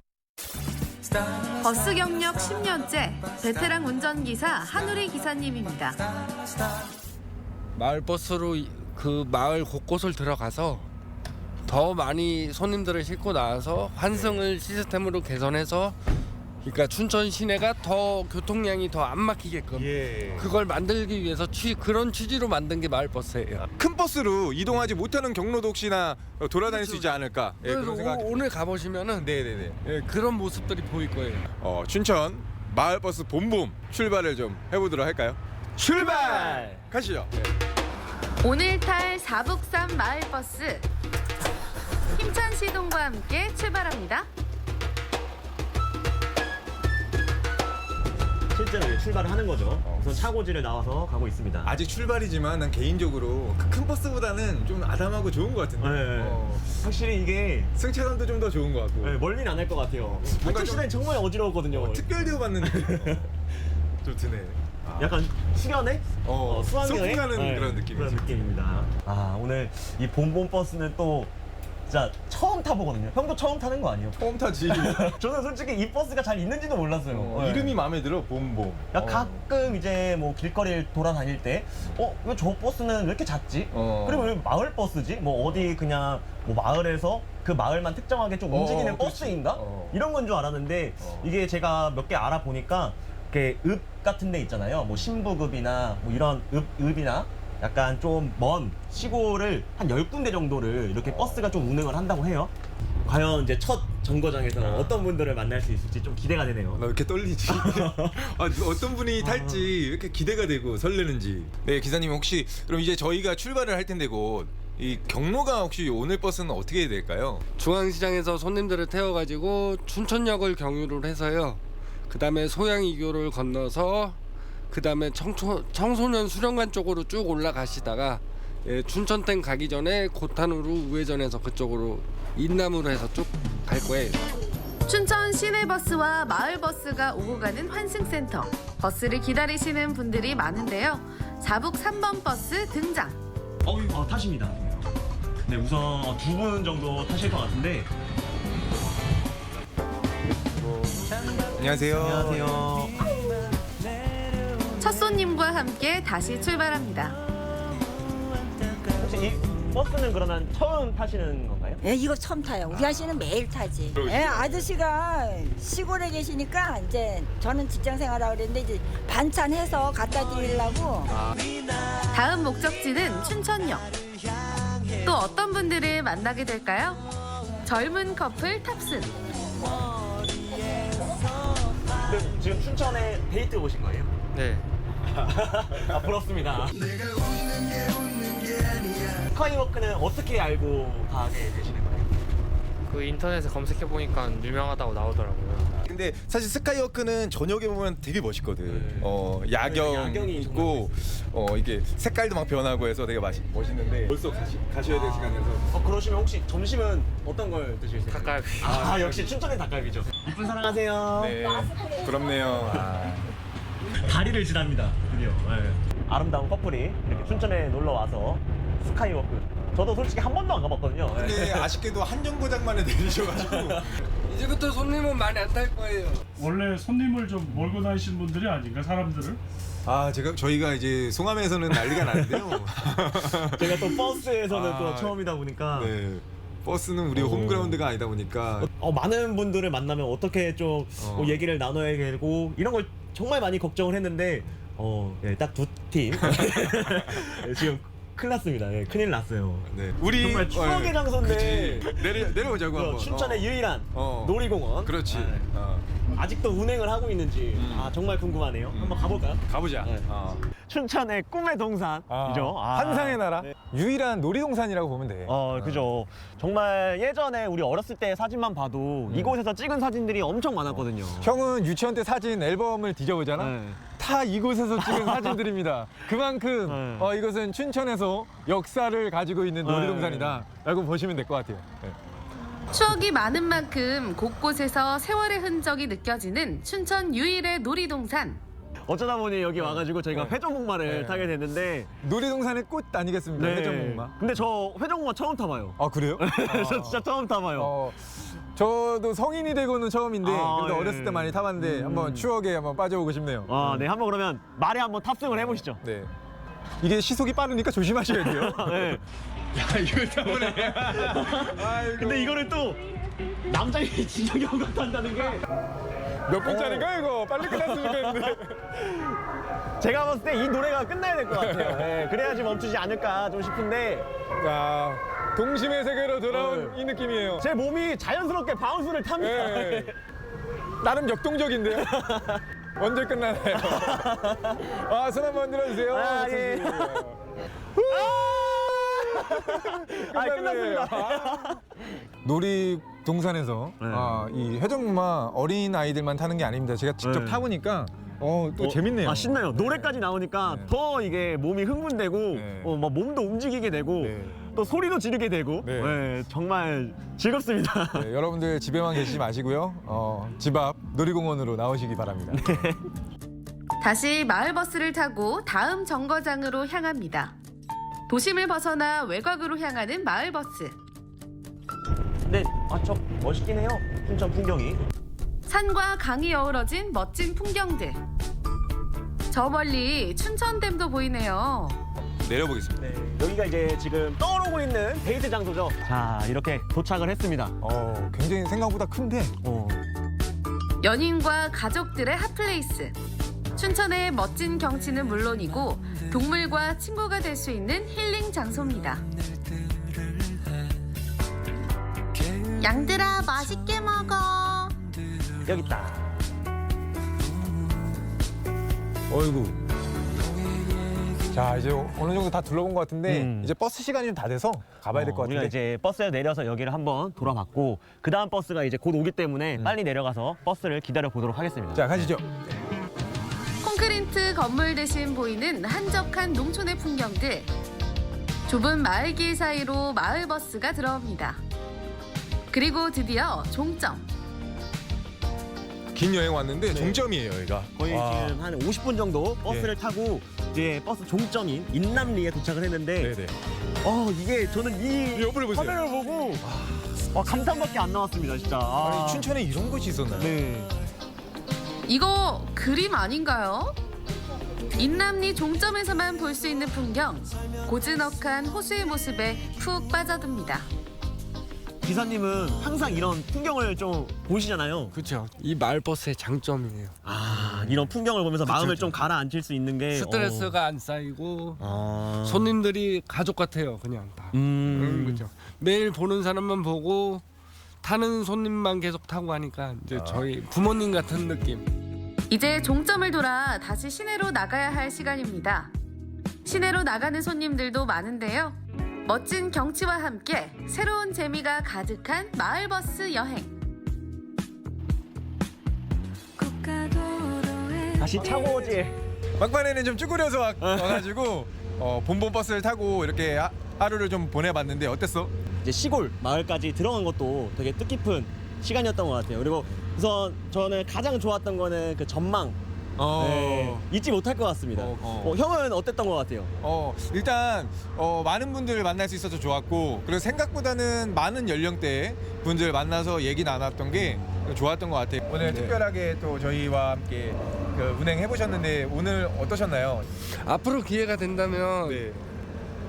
버스 경력 10년째 베테랑 운전기사 한우리 기사님입니다. 마을 버스로 그 마을 곳곳을 들어가서 더 많이 손님들을 싣고 나와서 환승을 시스템으로 개선해서 그러니까 춘천 시내가 더 교통량이 더 안 막히게끔 그걸 만들기 위해서 그런 취지로 만든 게 마을 버스예요. 큰 버스로 이동하지 못하는 경로도 혹시나 돌아다닐 수 있지 않을까? 그래서 오늘 가보시면은 그런 모습들이 보일 거예요. 춘천 마을버스 봄봄 출발을 좀 해보도록 할까요? 출발! 가시죠. 오늘 탈 4북3 마을버스 힘찬 시동과 함께 출발합니다. 실제로 출발을 하는 거죠. 우선 차고지를 나와서 가고 있습니다. 아직 출발이지만 난 개인적으로 큰 버스보다는 좀 아담하고 좋은 것 같은데. 확실히 이게 승차감도 좀 더 좋은 것 같고. 멀리는 안 할 것 같아요. 학교 시대는 정말 어지러웠거든요. 특별 대우받는 좀 드네. 약간 수련회? 수학여행? 소풍 가는 그런 느낌이죠. 그런 느낌입니다. 오늘 이 봄봄 버스는 또 진짜 처음 타보거든요. 형도 처음 타는 거 아니에요? 처음 타지. 저는 솔직히 이 버스가 잘 있는지도 몰랐어요. 네. 이름이 마음에 들어, 봄봄. 야, 가끔 이제 뭐 길거리를 돌아다닐 때, 왜 저 버스는 왜 이렇게 작지? 그리고 왜 마을 버스지? 뭐 어디 그냥 뭐 마을에서 그 마을만 특정하게 좀 움직이는 버스인가? 이런 건 줄 알았는데 이게 제가 몇 개 알아보니까 이렇게 읍 같은 데 있잖아요. 뭐 신부급이나 뭐 이런 읍이나 약간 좀 먼 시골을 한 10군데 정도를 이렇게 버스가 좀 운행을 한다고 해요. 과연 이제 첫 정거장에서 어떤 분들을 만날 수 있을지 좀 기대가 되네요. 나 왜 이렇게 떨리지? 어떤 분이 탈지 왜 이렇게 기대가 되고 설레는지. 네, 기사님 혹시 그럼 이제 저희가 출발을 할 텐데 곧 이 경로가 혹시 오늘 버스는 어떻게 될까요? 중앙시장에서 손님들을 태워가지고 춘천역을 경유를 해서요. 그 다음에 소양이교를 건너서 그 다음에 청소년 수련관 쪽으로 쭉 올라가시다가 춘천댐 가기 전에 고탄으로 우회전해서 그쪽으로 인남으로 해서 쭉 갈 거예요. 춘천 시내버스와 마을버스가 오고 가는 환승센터. 버스를 기다리시는 분들이 많은데요. 자북 3번 버스 등장. 타십니다. 네, 우선 2분 정도 타실 것 같은데. 안녕하세요. 안녕하세요. 첫 손님과 함께 다시 출발합니다. 혹시 이 버스는 그러면 처음 타시는 건가요? 예, 이거 처음 타요. 우리 아저씨는 매일 타지. 예, 아저씨가 시골에 계시니까 이제 저는 직장 생활하고 그랬는데 이제 반찬해서 갖다 드리려고. 다음 목적지는 춘천역. 또 어떤 분들을 만나게 될까요? 젊은 커플 탑승. 근데 지금 춘천에 데이트 오신 거예요? 네. 부럽습니다. 스카이워크는 어떻게 알고 가게 되시는 거예요? 그 인터넷에 검색해 보니까 유명하다고 나오더라고요. 근데 사실 스카이워크는 저녁에 보면 되게 멋있거든. 야경이 있고 이게 색깔도 막 변하고 해서 되게 멋있는데 벌써 가셔야 될 시간이어서. 그러시면 혹시 점심은 어떤 걸 드실 생각이에요? 닭갈비. 역시 춘천의 닭갈비죠. 이쁜 사랑하세요. 네, 부럽네요. 다리를 지납니다. 드디어. 네. 아름다운 커플이 이렇게 춘천에 놀러 와서 스카이워크. 저도 솔직히 한 번도 안 가봤거든요. 근데 아쉽게도 한 정거장만에 내리셔가지고 이제부터 손님은 많이 안 탈 거예요. 원래 손님을 좀 몰고 다니시는 분들이 아닌가, 사람들을? 저희가 이제 송암에서는 난리가 나는데요. 제가 또 버스에서는 또 처음이다 보니까. 네. 버스는 우리 홈그라운드가 아니다 보니까 많은 분들을 만나면 어떻게 좀 얘기를 나눠야 되고 이런 걸 정말 많이 걱정을 했는데 딱 2팀 지금 큰일 났습니다. 큰일 났어요. 네. 우리 정말 추억의 장소인데 내려오자고 한번. 춘천의 유일한 놀이공원. 그렇지. 아직도 운행을 하고 있는지 정말 궁금하네요. 한번 가볼까요? 가보자. 네. 춘천의 꿈의 동산이죠. 환상의 나라? 유일한 놀이동산이라고 보면 돼. 그죠. 정말 예전에 우리 어렸을 때 사진만 봐도 이곳에서 찍은 사진들이 엄청 많았거든요. 형은 유치원 때 사진 앨범을 뒤져보잖아? 다 이곳에서 찍은 사진들입니다. 그만큼 이것은 춘천에서 역사를 가지고 있는 놀이동산이다 라고 보시면 될 것 같아요. 추억이 많은 만큼 곳곳에서 세월의 흔적이 느껴지는 춘천 유일의 놀이동산. 어쩌다 보니 여기 와가지고 저희가 회전목마를 타게 됐는데 놀이동산의 꽃 아니겠습니까? 회전목마. 근데 저 회전목마 처음 타봐요. 아, 그래요? 저 진짜 처음 타봐요. 저도 성인이 되고는 처음인데 그래도 어렸을 때 많이 타봤는데 한번 추억에 한번 빠져보고 싶네요. 네, 한번 그러면 말에 한번 탑승을 해보시죠. 네. 이게 시속이 빠르니까 조심하셔야 돼요. 네. 야, 이거 때문에. 근데 이거를 또 남자이 진혁이 형과 탄다는 게 몇 분짜리가 이거? 빨리 끝났으면 좋겠는데. 제가 봤을 때 이 노래가 끝나야 될 것 같아요. 그래야지 멈추지 않을까 좀 싶은데. 자, 동심의 세계로 돌아온 이 느낌이에요. 제 몸이 자연스럽게 바운스를 탑니다. 나름 역동적인데요? 언제 끝나나요? 손 한번 들어주세요. 예. 끝났습니다. 놀이동산에서 이 회전목마 어린 아이들만 타는 게 아닙니다. 제가 직접 타보니까 또 재밌네요. 신나요. 노래까지 나오니까 더 이게 몸이 흥분되고 막 몸도 움직이게 되고 또 소리도 지르게 되고 정말 즐겁습니다. 여러분들 집에만 계시지 마시고요. 집 앞 놀이공원으로 나오시기 바랍니다. 다시 마을버스를 타고 다음 정거장으로 향합니다. 도심을 벗어나 외곽으로 향하는 마을버스. 아, 저 멋있긴 해요. 춘천 풍경이. 산과 강이 어우러진 멋진 풍경들. 저 멀리 춘천댐도 보이네요. 내려보겠습니다. 네, 여기가 이제 지금 떠오르고 있는 데이트 장소죠. 자, 이렇게 도착을 했습니다. 굉장히 생각보다 큰데. 연인과 가족들의 핫플레이스. 춘천의 멋진 경치는 물론이고 동물과 친구가 될 수 있는 힐링 장소입니다. 양들아, 맛있게 먹어. 여기 있다. 어이구. 자, 이제 어느 정도 다 둘러본 것 같은데 이제 버스 시간이 좀 다 돼서 가봐야 될 것 같은데. 우리가 이제 버스에 내려서 여기를 한번 돌아봤고 그 다음 버스가 이제 곧 오기 때문에 빨리 내려가서 버스를 기다려 보도록 하겠습니다. 자, 가시죠. 콘크리트 건물 대신 보이는 한적한 농촌의 풍경들. 좁은 마을길 사이로 마을버스가 들어옵니다. 그리고 드디어 종점. 긴 여행 왔는데 종점이에요, 여기가. 거의 지금 한 50분 정도 버스를 타고 이제 버스 종점인 인남리에 도착을 했는데 이게 저는 이 화면을 보고 감탄밖에 안 나왔습니다, 진짜. 아니, 춘천에 이런 곳이 있었나요? 네. 이거 그림 아닌가요? 인남리 종점에서만 볼 수 있는 풍경. 고즈넉한 호수의 모습에 푹 빠져듭니다. 기사님은 항상 이런 풍경을 좀 보시잖아요. 그렇죠. 이 마을버스의 장점이에요. 이런 풍경을 보면서 마음을 좀 가라앉힐 수 있는 게 스트레스가 안 쌓이고 손님들이 가족 같아요. 그냥 다. 그렇죠. 매일 보는 사람만 보고 타는 손님만 계속 타고 하니까 이제 저희 부모님 같은 느낌. 이제 종점을 돌아 다시 시내로 나가야 할 시간입니다. 시내로 나가는 손님들도 많은데요. 멋진 경치와 함께 새로운 재미가 가득한 마을버스 여행. 다시 차고 오지. 막판에는 좀 쭈그려서 와가지고 본본 버스를 타고 이렇게 하루를 좀 보내봤는데 어땠어? 이제 시골 마을까지 들어간 것도 되게 뜻깊은 시간이었던 것 같아요. 그리고 우선 저는 가장 좋았던 거는 그 전망. 네, 잊지 못할 것 같습니다. 형은 어땠던 것 같아요? 일단 많은 분들 만날 수 있어서 좋았고 그리고 생각보다는 많은 연령대 분들 만나서 얘기 나눴던 게 좋았던 것 같아요. 오늘 특별하게 또 저희와 함께 운행해 보셨는데 오늘 어떠셨나요? 앞으로 기회가 된다면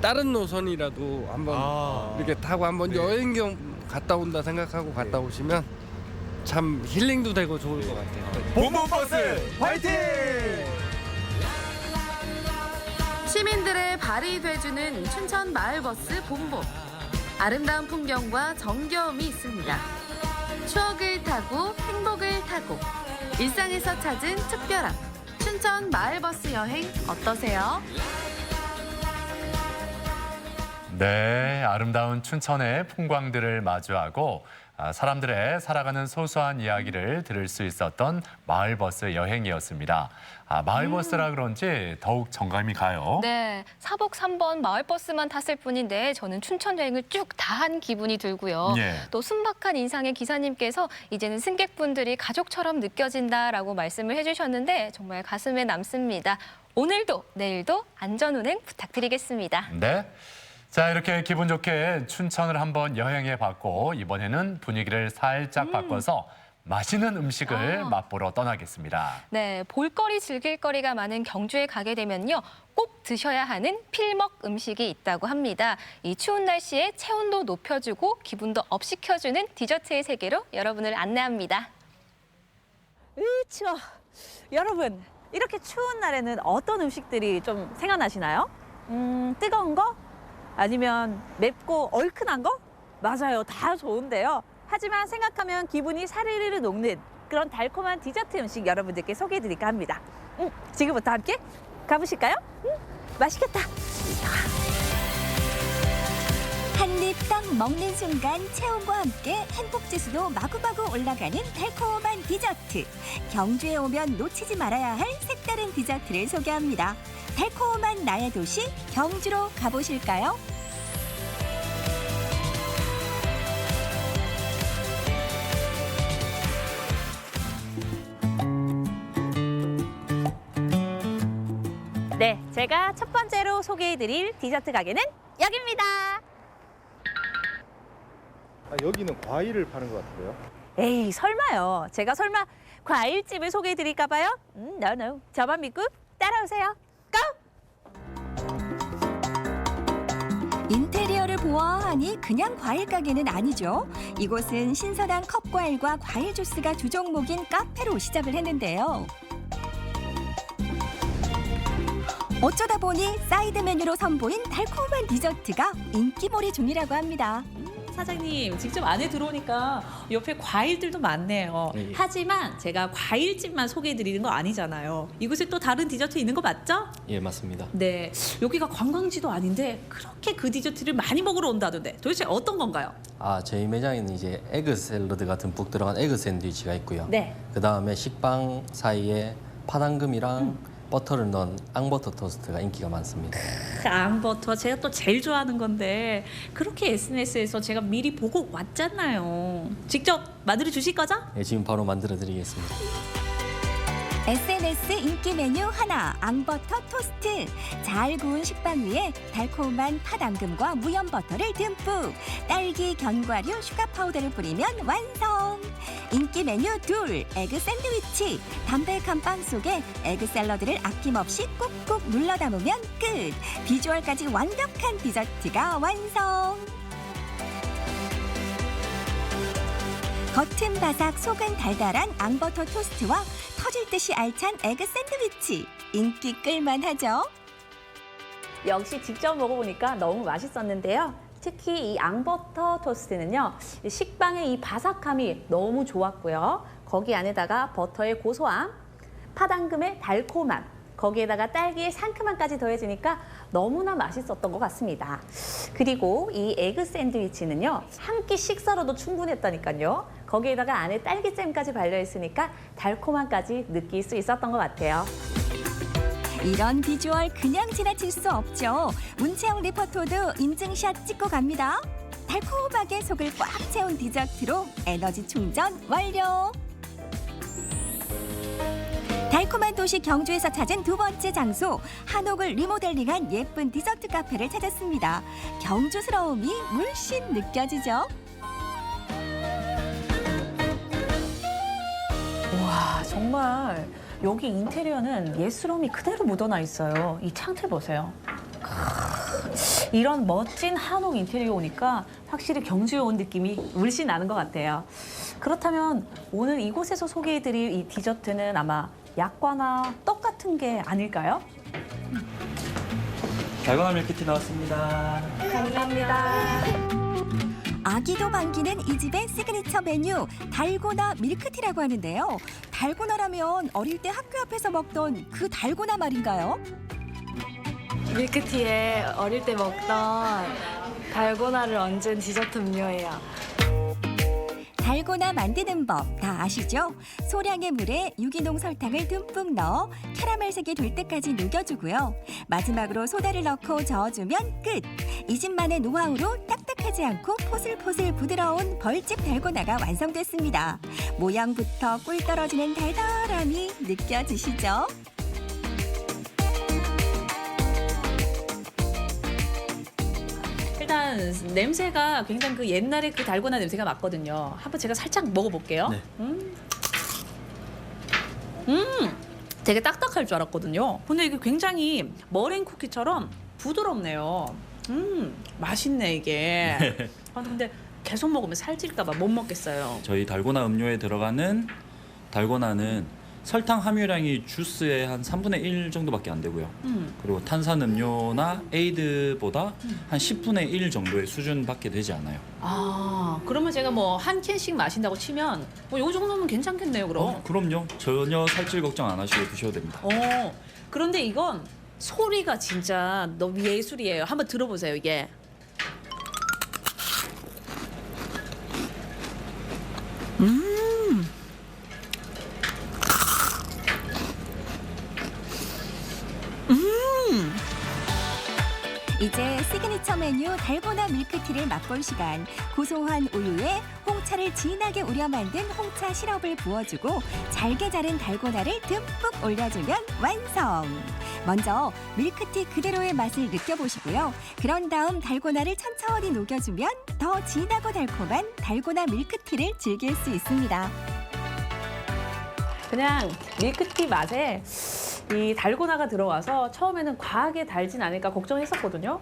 다른 노선이라도 한번 이렇게 타고 한번 여행 겸 갔다 온다 생각하고 갔다 오시면 참 힐링도 되고 좋을 것 같아요. 본본 버스 화이팅! 시민들의 발이 돼주는 춘천 마을버스 본봄. 아름다운 풍경과 정겨움이 있습니다. 추억을 타고 행복을 타고 일상에서 찾은 특별함. 춘천 마을버스 여행 어떠세요? 네, 아름다운 춘천의 풍광들을 마주하고 사람들의 살아가는 소소한 이야기를 들을 수 있었던 마을버스 여행이었습니다. 마을버스라 그런지 더욱 정감이 가요. 네, 사복 3번 마을버스만 탔을 뿐인데 저는 춘천 여행을 쭉 다 한 기분이 들고요. 또 순박한 인상의 기사님께서 이제는 승객분들이 가족처럼 느껴진다라고 말씀을 해주셨는데 정말 가슴에 남습니다. 오늘도 내일도 안전운행 부탁드리겠습니다. 네. 자, 이렇게 기분 좋게 춘천을 한번 여행해 봤고 이번에는 분위기를 살짝 바꿔서 맛있는 음식을 맛보러 떠나겠습니다. 네, 볼거리 즐길거리가 많은 경주에 가게 되면요. 꼭 드셔야 하는 필먹 음식이 있다고 합니다. 이 추운 날씨에 체온도 높여주고 기분도 업시켜주는 디저트의 세계로 여러분을 안내합니다. 추워. 여러분, 이렇게 추운 날에는 어떤 음식들이 좀 생각나시나요? 뜨거운 거? 아니면 맵고 얼큰한 거? 맞아요. 다 좋은데요. 하지만 생각하면 기분이 사르르르 녹는 그런 달콤한 디저트 음식 여러분들께 소개해드릴까 합니다. 지금부터 함께 가보실까요? 맛있겠다. 한 입 딱 먹는 순간 체온과 함께 행복지수도 마구마구 올라가는 달콤한 디저트. 경주에 오면 놓치지 말아야 할 색다른 디저트를 소개합니다. 달콤한 나의 도시 경주로 가보실까요? 네, 제가 첫 번째로 소개해드릴 디저트 가게는 여기입니다. 여기는 과일을 파는 것 같은데요. 에이, 설마요. 제가 설마 과일집을 소개해드릴까 봐요? no. 저만 믿고 따라오세요. 고! 인테리어를 보아하니 그냥 과일 가게는 아니죠. 이곳은 신선한 컵과일과 과일 주스가 주 종목인 카페로 시작을 했는데요. 어쩌다 보니 사이드 메뉴로 선보인 달콤한 디저트가 인기몰이 중이라고 합니다. 사장님, 직접 안에 들어오니까 옆에 과일들도 많네요. 네. 하지만 제가 과일집만 소개해드리는 거 아니잖아요. 이곳에 또 다른 디저트 있는 거 맞죠? 예, 맞습니다. 네, 여기가 관광지도 아닌데 그렇게 그 디저트를 많이 먹으러 온다던데 도대체 어떤 건가요? 저희 매장에는 이제 에그 샐러드 같은 푹 들어간 에그 샌드위치가 있고요. 네. 그다음에 식빵 사이에 파당금이랑 버터를 넣은 앙버터 토스트가 인기가 많습니다. 앙버터 제가 또 제일 좋아하는 건데 그렇게 SNS에서 제가 미리 보고 왔잖아요. 직접 만들어 주실 거죠? 예, 지금 바로 만들어 드리겠습니다. SNS 인기 메뉴 하나, 앙버터 토스트. 잘 구운 식빵 위에 달콤한 팥앙금과 무염버터를 듬뿍, 딸기, 견과류, 슈가 파우더를 뿌리면 완성. 인기 메뉴 둘, 에그 샌드위치. 담백한 빵 속에 에그 샐러드를 아낌없이 꾹꾹 눌러 담으면 끝. 비주얼까지 완벽한 디저트가 완성. 겉은 바삭, 속은 달달한 앙버터 토스트와 터질 듯이 알찬 에그 샌드위치. 인기 끌만하죠? 역시 직접 먹어보니까 너무 맛있었는데요. 특히 이 앙버터 토스트는요, 식빵의 이 바삭함이 너무 좋았고요. 거기 안에다가 버터의 고소함, 팥앙금의 달콤함, 거기에다가 딸기의 상큼함까지 더해지니까 너무나 맛있었던 것 같습니다. 그리고 이 에그 샌드위치는요, 한 끼 식사로도 충분했다니까요. 거기에다가 안에 딸기잼까지 발려있으니까 달콤함까지 느낄 수 있었던 것 같아요. 이런 비주얼 그냥 지나칠 수 없죠. 문채영 리포터도 인증샷 찍고 갑니다. 달콤하게 속을 꽉 채운 디저트로 에너지 충전 완료. 달콤한 도시 경주에서 찾은 두 번째 장소, 한옥을 리모델링한 예쁜 디저트 카페를 찾았습니다. 경주스러움이 물씬 느껴지죠. 와, 정말 여기 인테리어는 예스러움이 그대로 묻어나 있어요. 이 창틀 보세요. 이런 멋진 한옥 인테리어 오니까 확실히 경주에 온 느낌이 물씬 나는 것 같아요. 그렇다면 오늘 이곳에서 소개해드릴 이 디저트는 아마 약과나 떡 같은 게 아닐까요? 달고나 밀크티 나왔습니다. 감사합니다. 아기도 반기는 이 집의 시그니처 메뉴, 달고나 밀크티라고 하는데요. 달고나라면 어릴 때 학교 앞에서 먹던 그 달고나 말인가요? 밀크티에 어릴 때 먹던 달고나를 얹은 디저트 음료예요. 달고나 만드는 법 다 아시죠? 소량의 물에 유기농 설탕을 듬뿍 넣어 캐러멜색이 될 때까지 녹여주고요. 마지막으로 소다를 넣고 저어주면 끝! 이 집만의 노하우로 딱딱하지 않고 포슬포슬 부드러운 벌집 달고나가 완성됐습니다. 모양부터 꿀 떨어지는 달달함이 느껴지시죠? 일단 냄새가 굉장히 그 옛날에 그 달고나 냄새가 맞거든요. 한번 제가 살짝 먹어볼게요. 네. 되게 딱딱할 줄 알았거든요. 근데 이게 굉장히 머랭 쿠키처럼 부드럽네요. 맛있네 이게. 근데 계속 먹으면 살찔까 봐 못 먹겠어요. 저희 달고나 음료에 들어가는 달고나는 설탕 함유량이 주스의 한 3분의 1 정도밖에 안 되고요. 그리고 탄산음료나 에이드보다 한 10분의 1 정도의 수준밖에 되지 않아요. 아, 그러면 제가 뭐 한 캔씩 마신다고 치면 뭐 요 정도면 괜찮겠네요, 그럼. 그럼요. 전혀 살찔 걱정 안 하시고 드셔도 됩니다. 그런데 이건 소리가 진짜 너무 예술이에요. 한번 들어보세요, 이게. 이제 시그니처 메뉴 달고나 밀크티를 맛볼 시간. 고소한 우유에 홍차 홍차를 진하게 우려 만든 홍차 시럽을 부어주고 잘게 자른 달고나를 듬뿍 올려주면 완성. 먼저 밀크티 그대로의 맛을 느껴보시고요. 그런 다음 달고나를 천천히 녹여주면 더 진하고 달콤한 달고나 밀크티를 즐길 수 있습니다. 그냥 밀크티 맛에 이 달고나가 들어와서 처음에는 과하게 달진 않을까 걱정했었거든요.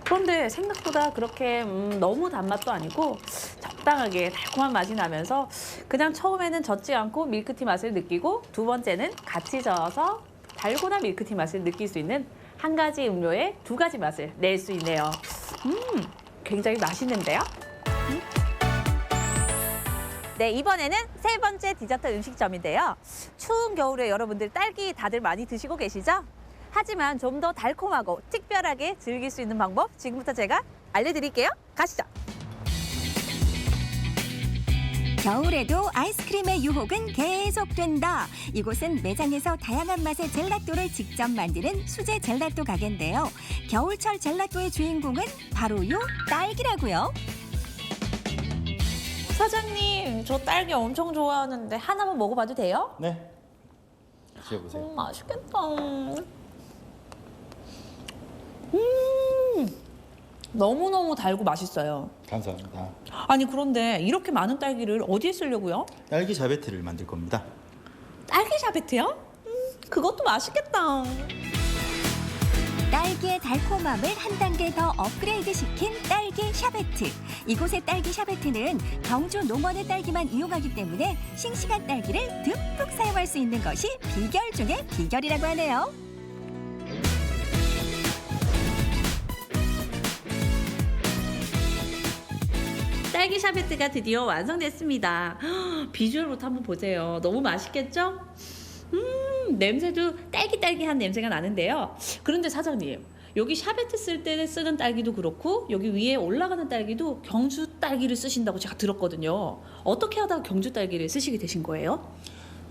그런데 생각보다 그렇게 너무 단맛도 아니고 적당하게 달콤한 맛이 나면서 그냥 처음에는 젖지 않고 밀크티 맛을 느끼고 두 번째는 같이 저어서 달고나 밀크티 맛을 느낄 수 있는 한 가지 음료의 두 가지 맛을 낼 수 있네요. 굉장히 맛있는데요? 네, 이번에는 세 번째 디저트 음식점인데요. 추운 겨울에 여러분들 딸기 다들 많이 드시고 계시죠? 하지만 좀 더 달콤하고 특별하게 즐길 수 있는 방법 지금부터 제가 알려드릴게요. 가시죠. 겨울에도 아이스크림의 유혹은 계속된다. 이곳은 매장에서 다양한 맛의 젤라또를 직접 만드는 수제 젤라또 가게인데요. 겨울철 젤라또의 주인공은 바로 요 딸기라고요. 사장님, 저 딸기 엄청 좋아하는데 하나만 먹어봐도 돼요? 네. 드셔보세요. 맛있겠다. 너무너무 달고 맛있어요. 감사합니다. 아니 그런데 이렇게 많은 딸기를 어디에 쓰려고요? 딸기 샤베트를 만들 겁니다. 딸기 샤베트요? 그것도 맛있겠다. 딸기의 달콤함을 한 단계 더 업그레이드 시킨 딸기 샤베트. 이곳의 딸기 샤베트는 경주 농원의 딸기만 이용하기 때문에 싱싱한 딸기를 듬뿍 사용할 수 있는 것이 비결 중의 비결이라고 하네요. 딸기 샤베트가 드디어 완성됐습니다. 비주얼부터 한번 보세요. 너무 맛있겠죠? 냄새도 딸기딸기한 냄새가 나는데요. 그런데 사장님, 여기 샤베트 쓸 때 쓰는 딸기도 그렇고 여기 위에 올라가는 딸기도 경주 딸기를 쓰신다고 제가 들었거든요. 어떻게 하다가 경주 딸기를 쓰시게 되신 거예요?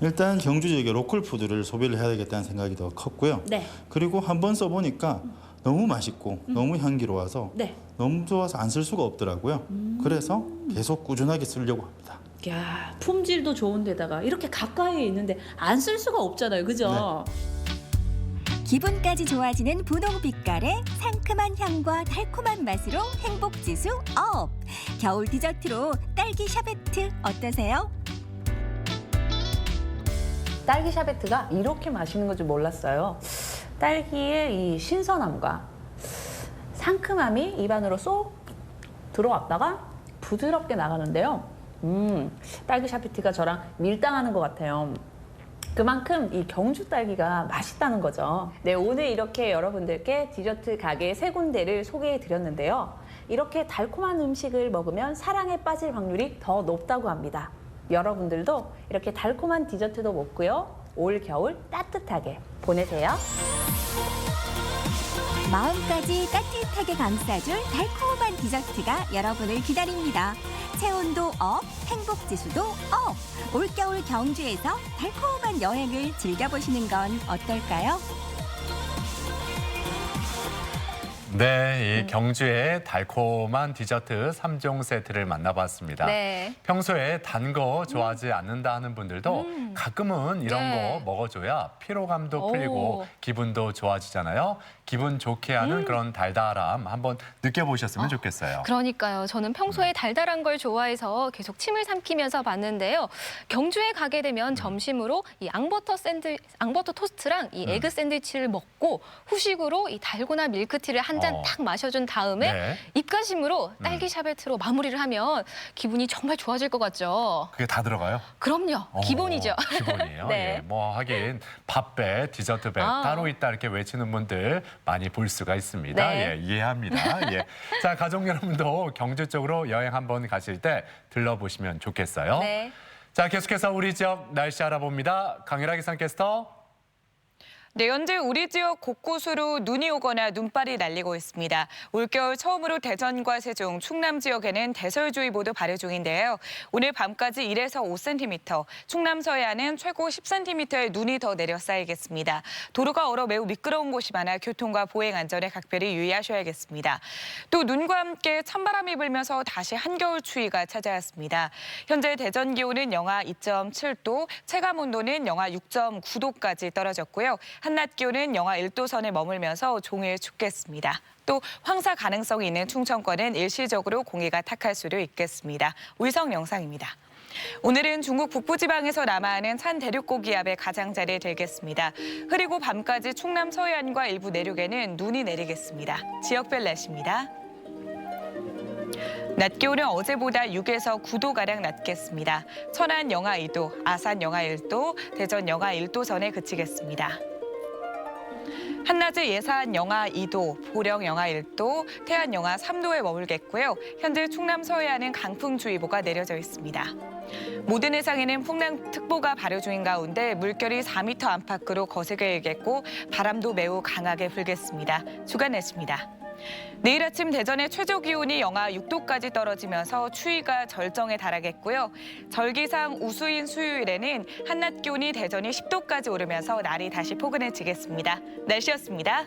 일단 경주 지역의 로컬 푸드를 소비를 해야 되겠다는 생각이 더 컸고요. 네. 그리고 한번 써보니까 너무 맛있고 너무 향기로워서 네. 너무 좋아서 안 쓸 수가 없더라고요. 그래서 계속 꾸준하게 쓰려고 합니다. 야, 품질도 좋은데다가 이렇게 가까이에 있는데 안 쓸 수가 없잖아요. 그죠? 네. 기분까지 좋아지는 분홍 빛깔의 상큼한 향과 달콤한 맛으로 행복지수 업! 겨울 디저트로 딸기 샤베트 어떠세요? 딸기 샤베트가 이렇게 맛있는 건 줄 몰랐어요. 딸기의 이 신선함과 상큼함이 입안으로 쏙 들어왔다가 부드럽게 나가는데요. 딸기 샤베트가 저랑 밀당하는 것 같아요. 그만큼 이 경주 딸기가 맛있다는 거죠. 네, 오늘 이렇게 여러분들께 디저트 가게 세 군데를 소개해 드렸는데요. 이렇게 달콤한 음식을 먹으면 사랑에 빠질 확률이 더 높다고 합니다. 여러분들도 이렇게 달콤한 디저트도 먹고요. 올 겨울 따뜻하게 보내세요. 마음까지 따뜻하게 감싸줄 달콤한 디저트가 여러분을 기다립니다. 체온도 업, 행복지수도 업! 올겨울 경주에서 달콤한 여행을 즐겨보시는 건 어떨까요? 네, 이 경주의 달콤한 디저트 3종 세트를 만나봤습니다. 네. 평소에 단 거 좋아하지 않는다 하는 분들도 가끔은 이런 네. 거 먹어줘야 피로감도 오. 풀리고 기분도 좋아지잖아요. 기분 좋게 하는 그런 달달함 한번 느껴보셨으면 좋겠어요. 그러니까요. 저는 평소에 달달한 걸 좋아해서 계속 침을 삼키면서 봤는데요. 경주에 가게 되면 점심으로 이 앙버터 토스트랑 이 에그 샌드위치를 먹고 후식으로 이 달고나 밀크티를 한 잔 딱 마셔준 다음에 네. 입가심으로 딸기 샤베트로 마무리를 하면 기분이 정말 좋아질 것 같죠. 그게 다 들어가요? 그럼요. 기본이죠. 기본이에요. 네. 예, 뭐 하긴 밥배, 디저트배 따로 있다 이렇게 외치는 분들 많이 볼 수가 있습니다. 네. 예, 이해합니다. 예. 자, 가족 여러분도 경주 쪽으로 여행 한번 가실 때 들러보시면 좋겠어요. 네. 자, 계속해서 우리 지역 날씨 알아봅니다. 강일아 기상캐스터. 네, 현재 우리 지역 곳곳으로 눈이 오거나 눈발이 날리고 있습니다. 올겨울 처음으로 대전과 세종, 충남 지역에는 대설주의보도 발효 중인데요. 오늘 밤까지 1에서 5cm, 충남 서해안은 최고 10cm의 눈이 더 내려 쌓이겠습니다. 도로가 얼어 매우 미끄러운 곳이 많아 교통과 보행 안전에 각별히 유의하셔야겠습니다. 또 눈과 함께 찬바람이 불면서 다시 한겨울 추위가 찾아왔습니다. 현재 대전 기온은 영하 2.7도, 체감 온도는 영하 6.9도까지 떨어졌고요. 한낮 기온은 영하 1도 선에 머물면서 종일 춥겠습니다. 또 황사 가능성이 있는 충청권은 일시적으로 공기가 탁할 수도 있겠습니다. 위성 영상입니다. 오늘은 중국 북부지방에서 남하하는 찬 대륙고기압의 가장자리에 들겠습니다. 흐리고 밤까지 충남 서해안과 일부 내륙에는 눈이 내리겠습니다. 지역별 날씨입니다. 낮 기온은 어제보다 6에서 9도가량 낮겠습니다. 천안 영하 2도, 아산 영하 1도, 대전 영하 1도 선에 그치겠습니다. 한낮에 예산 영하 2도, 보령 영하 1도, 태안 영하 3도에 머물겠고요. 현재 충남 서해안은 강풍주의보가 내려져 있습니다. 모든 해상에는 풍랑특보가 발효 중인 가운데 물결이 4m 안팎으로 거세게 일겠고 바람도 매우 강하게 불겠습니다. 주간 날씨입니다. 내일 아침 대전의 최저 기온이 영하 6도까지 떨어지면서 추위가 절정에 달하겠고요. 절기상 우수인 수요일에는 한낮 기온이 대전이 10도까지 오르면서 날이 다시 포근해지겠습니다. 날씨였습니다.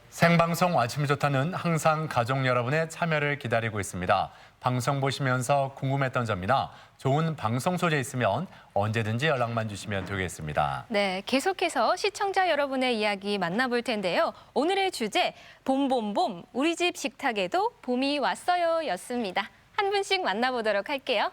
생방송 아침이 좋다는 항상 가족 여러분의 참여를 기다리고 있습니다. 방송 보시면서 궁금했던 점이나 좋은 방송 소재 있으면 언제든지 연락만 주시면 되겠습니다. 네, 계속해서 시청자 여러분의 이야기 만나볼 텐데요. 오늘의 주제 봄봄봄 우리 집 식탁에도 봄이 왔어요 였습니다. 한 분씩 만나보도록 할게요.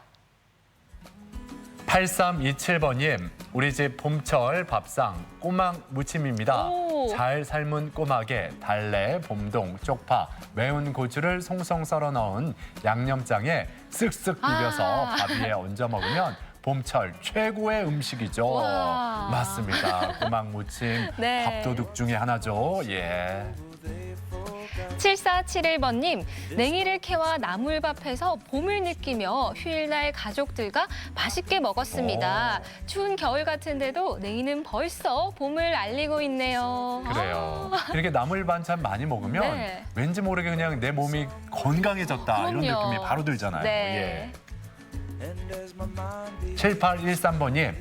8327번님, 우리 집 봄철 밥상 꼬막 무침입니다. 잘 삶은 꼬막에 달래, 봄동, 쪽파, 매운 고추를 송송 썰어 넣은 양념장에 쓱쓱 비벼서 밥 위에 얹어 먹으면 봄철 최고의 음식이죠. 와. 맞습니다. 꼬막 무침, 네. 밥도둑 중에 하나죠. 예. 7471번님, 냉이를 캐와 나물밥해서 봄을 느끼며 휴일날 가족들과 맛있게 먹었습니다. 추운 겨울 같은데도 냉이는 벌써 봄을 알리고 있네요. 그래요. 이렇게 나물 반찬 많이 먹으면 네. 왠지 모르게 그냥 내 몸이 건강해졌다 이런 그럼요. 느낌이 바로 들잖아요. 네. 예. 7813번님,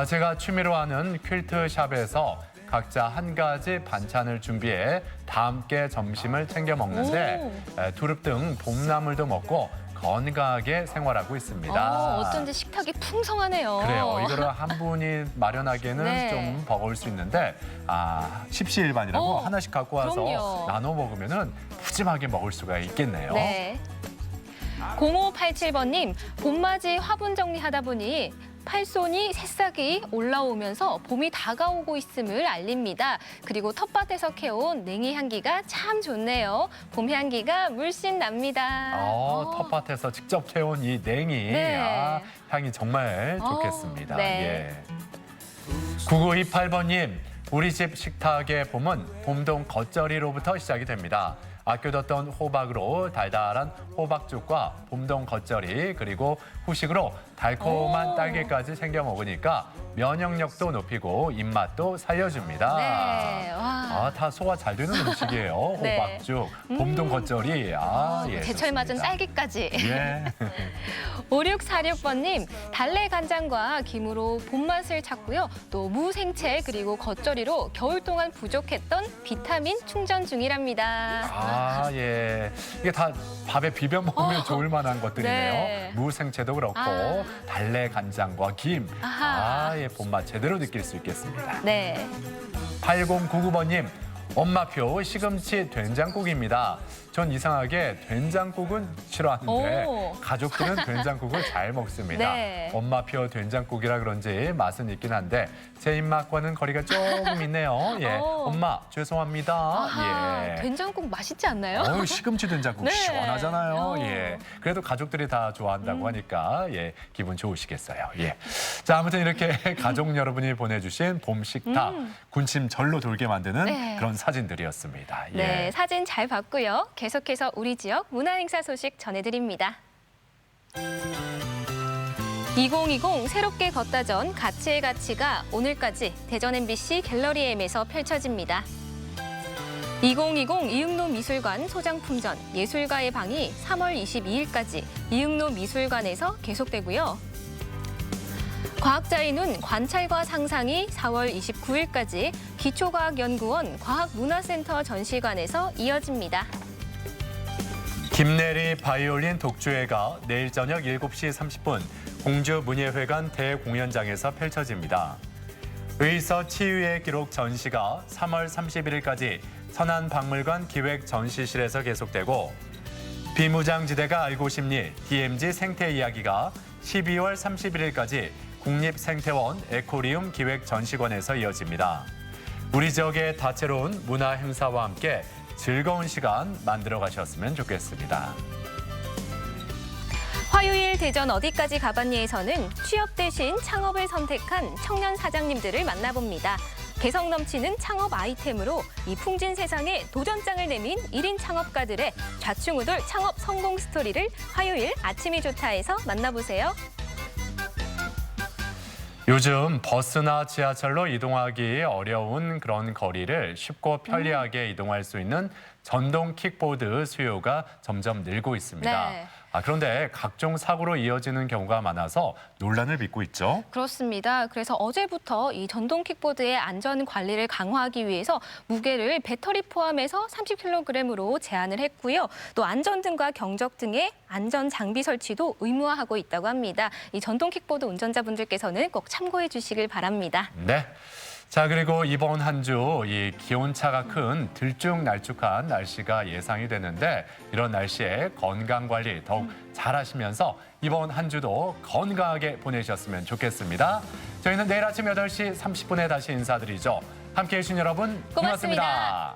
제가 취미로 하는 퀼트 샵에서 각자 한 가지 반찬을 준비해 다 함께 점심을 챙겨 먹는데 두릅 등 봄나물도 먹고 건강하게 생활하고 있습니다. 어쩐지 식탁이 풍성하네요. 그래요. 이거를 한 분이 마련하기에는 네. 좀 버거울 수 있는데 십시일반이라고 하나씩 갖고 와서 그럼요. 나눠 먹으면은 푸짐하게 먹을 수가 있겠네요. 네. 0587번님, 봄맞이 화분 정리하다 보니 팔손이 새싹이 올라오면서 봄이 다가오고 있음을 알립니다. 그리고 텃밭에서 캐온 냉이 향기가 참 좋네요. 봄 향기가 물씬 납니다. 텃밭에서 직접 캐온 이 냉이 네. 향이 정말 좋겠습니다. 네. 예. 9928번님, 우리 집 식탁의 봄은 봄동 겉절이로부터 시작이 됩니다. 아껴뒀던 호박으로 달달한 호박죽과 봄동 겉절이 그리고 후식으로 달콤한 딸기까지 챙겨 먹으니까 면역력도 높이고 입맛도 살려줍니다. 네. 와. 다 소화 잘 되는 음식이에요. 네. 호박죽, 봄동 겉절이. 예, 제철 맞은 좋습니다. 딸기까지. 예. 5646번님, 달래 간장과 김으로 봄맛을 찾고요. 또 무생채 그리고 겉절이로 겨울 동안 부족했던 비타민 충전 중이랍니다. 예. 이게 다 밥에 비벼 먹으면 좋을 만한 것들이네요. 네. 무생채도 그렇고 달래 간장과 김. 예, 봄맛 제대로 느낄 수 있겠습니다. 네. 8099번님, 엄마표 시금치 된장국입니다. 전 이상하게 된장국은 싫어하는데 오. 가족들은 된장국을 잘 먹습니다. 네. 엄마표 된장국이라 그런지 맛은 있긴 한데 제 입맛과는 거리가 조금 있네요. 예, 엄마 죄송합니다. 아하, 예. 된장국 맛있지 않나요? 시금치 된장국 네. 시원하잖아요. 예. 그래도 가족들이 다 좋아한다고 하니까 기분 좋으시겠어요. 예. 자, 아무튼 이렇게 가족 여러분이 보내주신 봄 식탁 군침 절로 돌게 만드는 네. 그런 사진들이었습니다. 예. 네, 사진 잘 봤고요. 계속해서 우리 지역 문화행사 소식 전해드립니다. 2020 새롭게 걷다전 가치의 가치가 오늘까지 대전 MBC 갤러리 M에서 펼쳐집니다. 2020 이응로 미술관 소장품전 예술가의 방이 3월 22일까지 이응로 미술관에서 계속되고요. 과학자의 눈 관찰과 상상이 4월 29일까지 기초과학연구원 과학문화센터 전시관에서 이어집니다. 김내리 바이올린 독주회가 내일 저녁 7시 30분 공주문예회관 대공연장에서 펼쳐집니다. 의서 치유의 기록 전시가 3월 31일까지 선안박물관 기획전시실에서 계속되고 비무장지대가 알고 싶니 DMZ 생태 이야기가 12월 31일까지 국립생태원 에코리움 기획전시관에서 이어집니다. 우리 지역의 다채로운 문화 행사와 함께 즐거운 시간 만들어 가셨으면 좋겠습니다. 화요일 대전 어디까지 가봤니에서는 취업 대신 창업을 선택한 청년 사장님들을 만나봅니다. 개성 넘치는 창업 아이템으로 이 풍진 세상에 도전장을 내민 1인 창업가들의 좌충우돌 창업 성공 스토리를 화요일 아침이 좋다에서 만나보세요. 요즘 버스나 지하철로 이동하기 어려운 그런 거리를 쉽고 편리하게 이동할 수 있는 전동 킥보드 수요가 점점 늘고 있습니다. 네. 그런데 각종 사고로 이어지는 경우가 많아서 논란을 빚고 있죠. 그렇습니다. 그래서 어제부터 이 전동 킥보드의 안전 관리를 강화하기 위해서 무게를 배터리 포함해서 30kg으로 제한을 했고요. 또 안전등과 경적등의 안전 장비 설치도 의무화하고 있다고 합니다. 이 전동 킥보드 운전자분들께서는 꼭 참고해 주시길 바랍니다. 네. 자, 그리고 이번 한 주 이 기온차가 큰 들쭉날쭉한 날씨가 예상이 되는데 이런 날씨에 건강 관리 더욱 잘 하시면서 이번 한 주도 건강하게 보내셨으면 좋겠습니다. 저희는 내일 아침 8시 30분에 다시 인사드리죠. 함께해 주신 여러분 고맙습니다.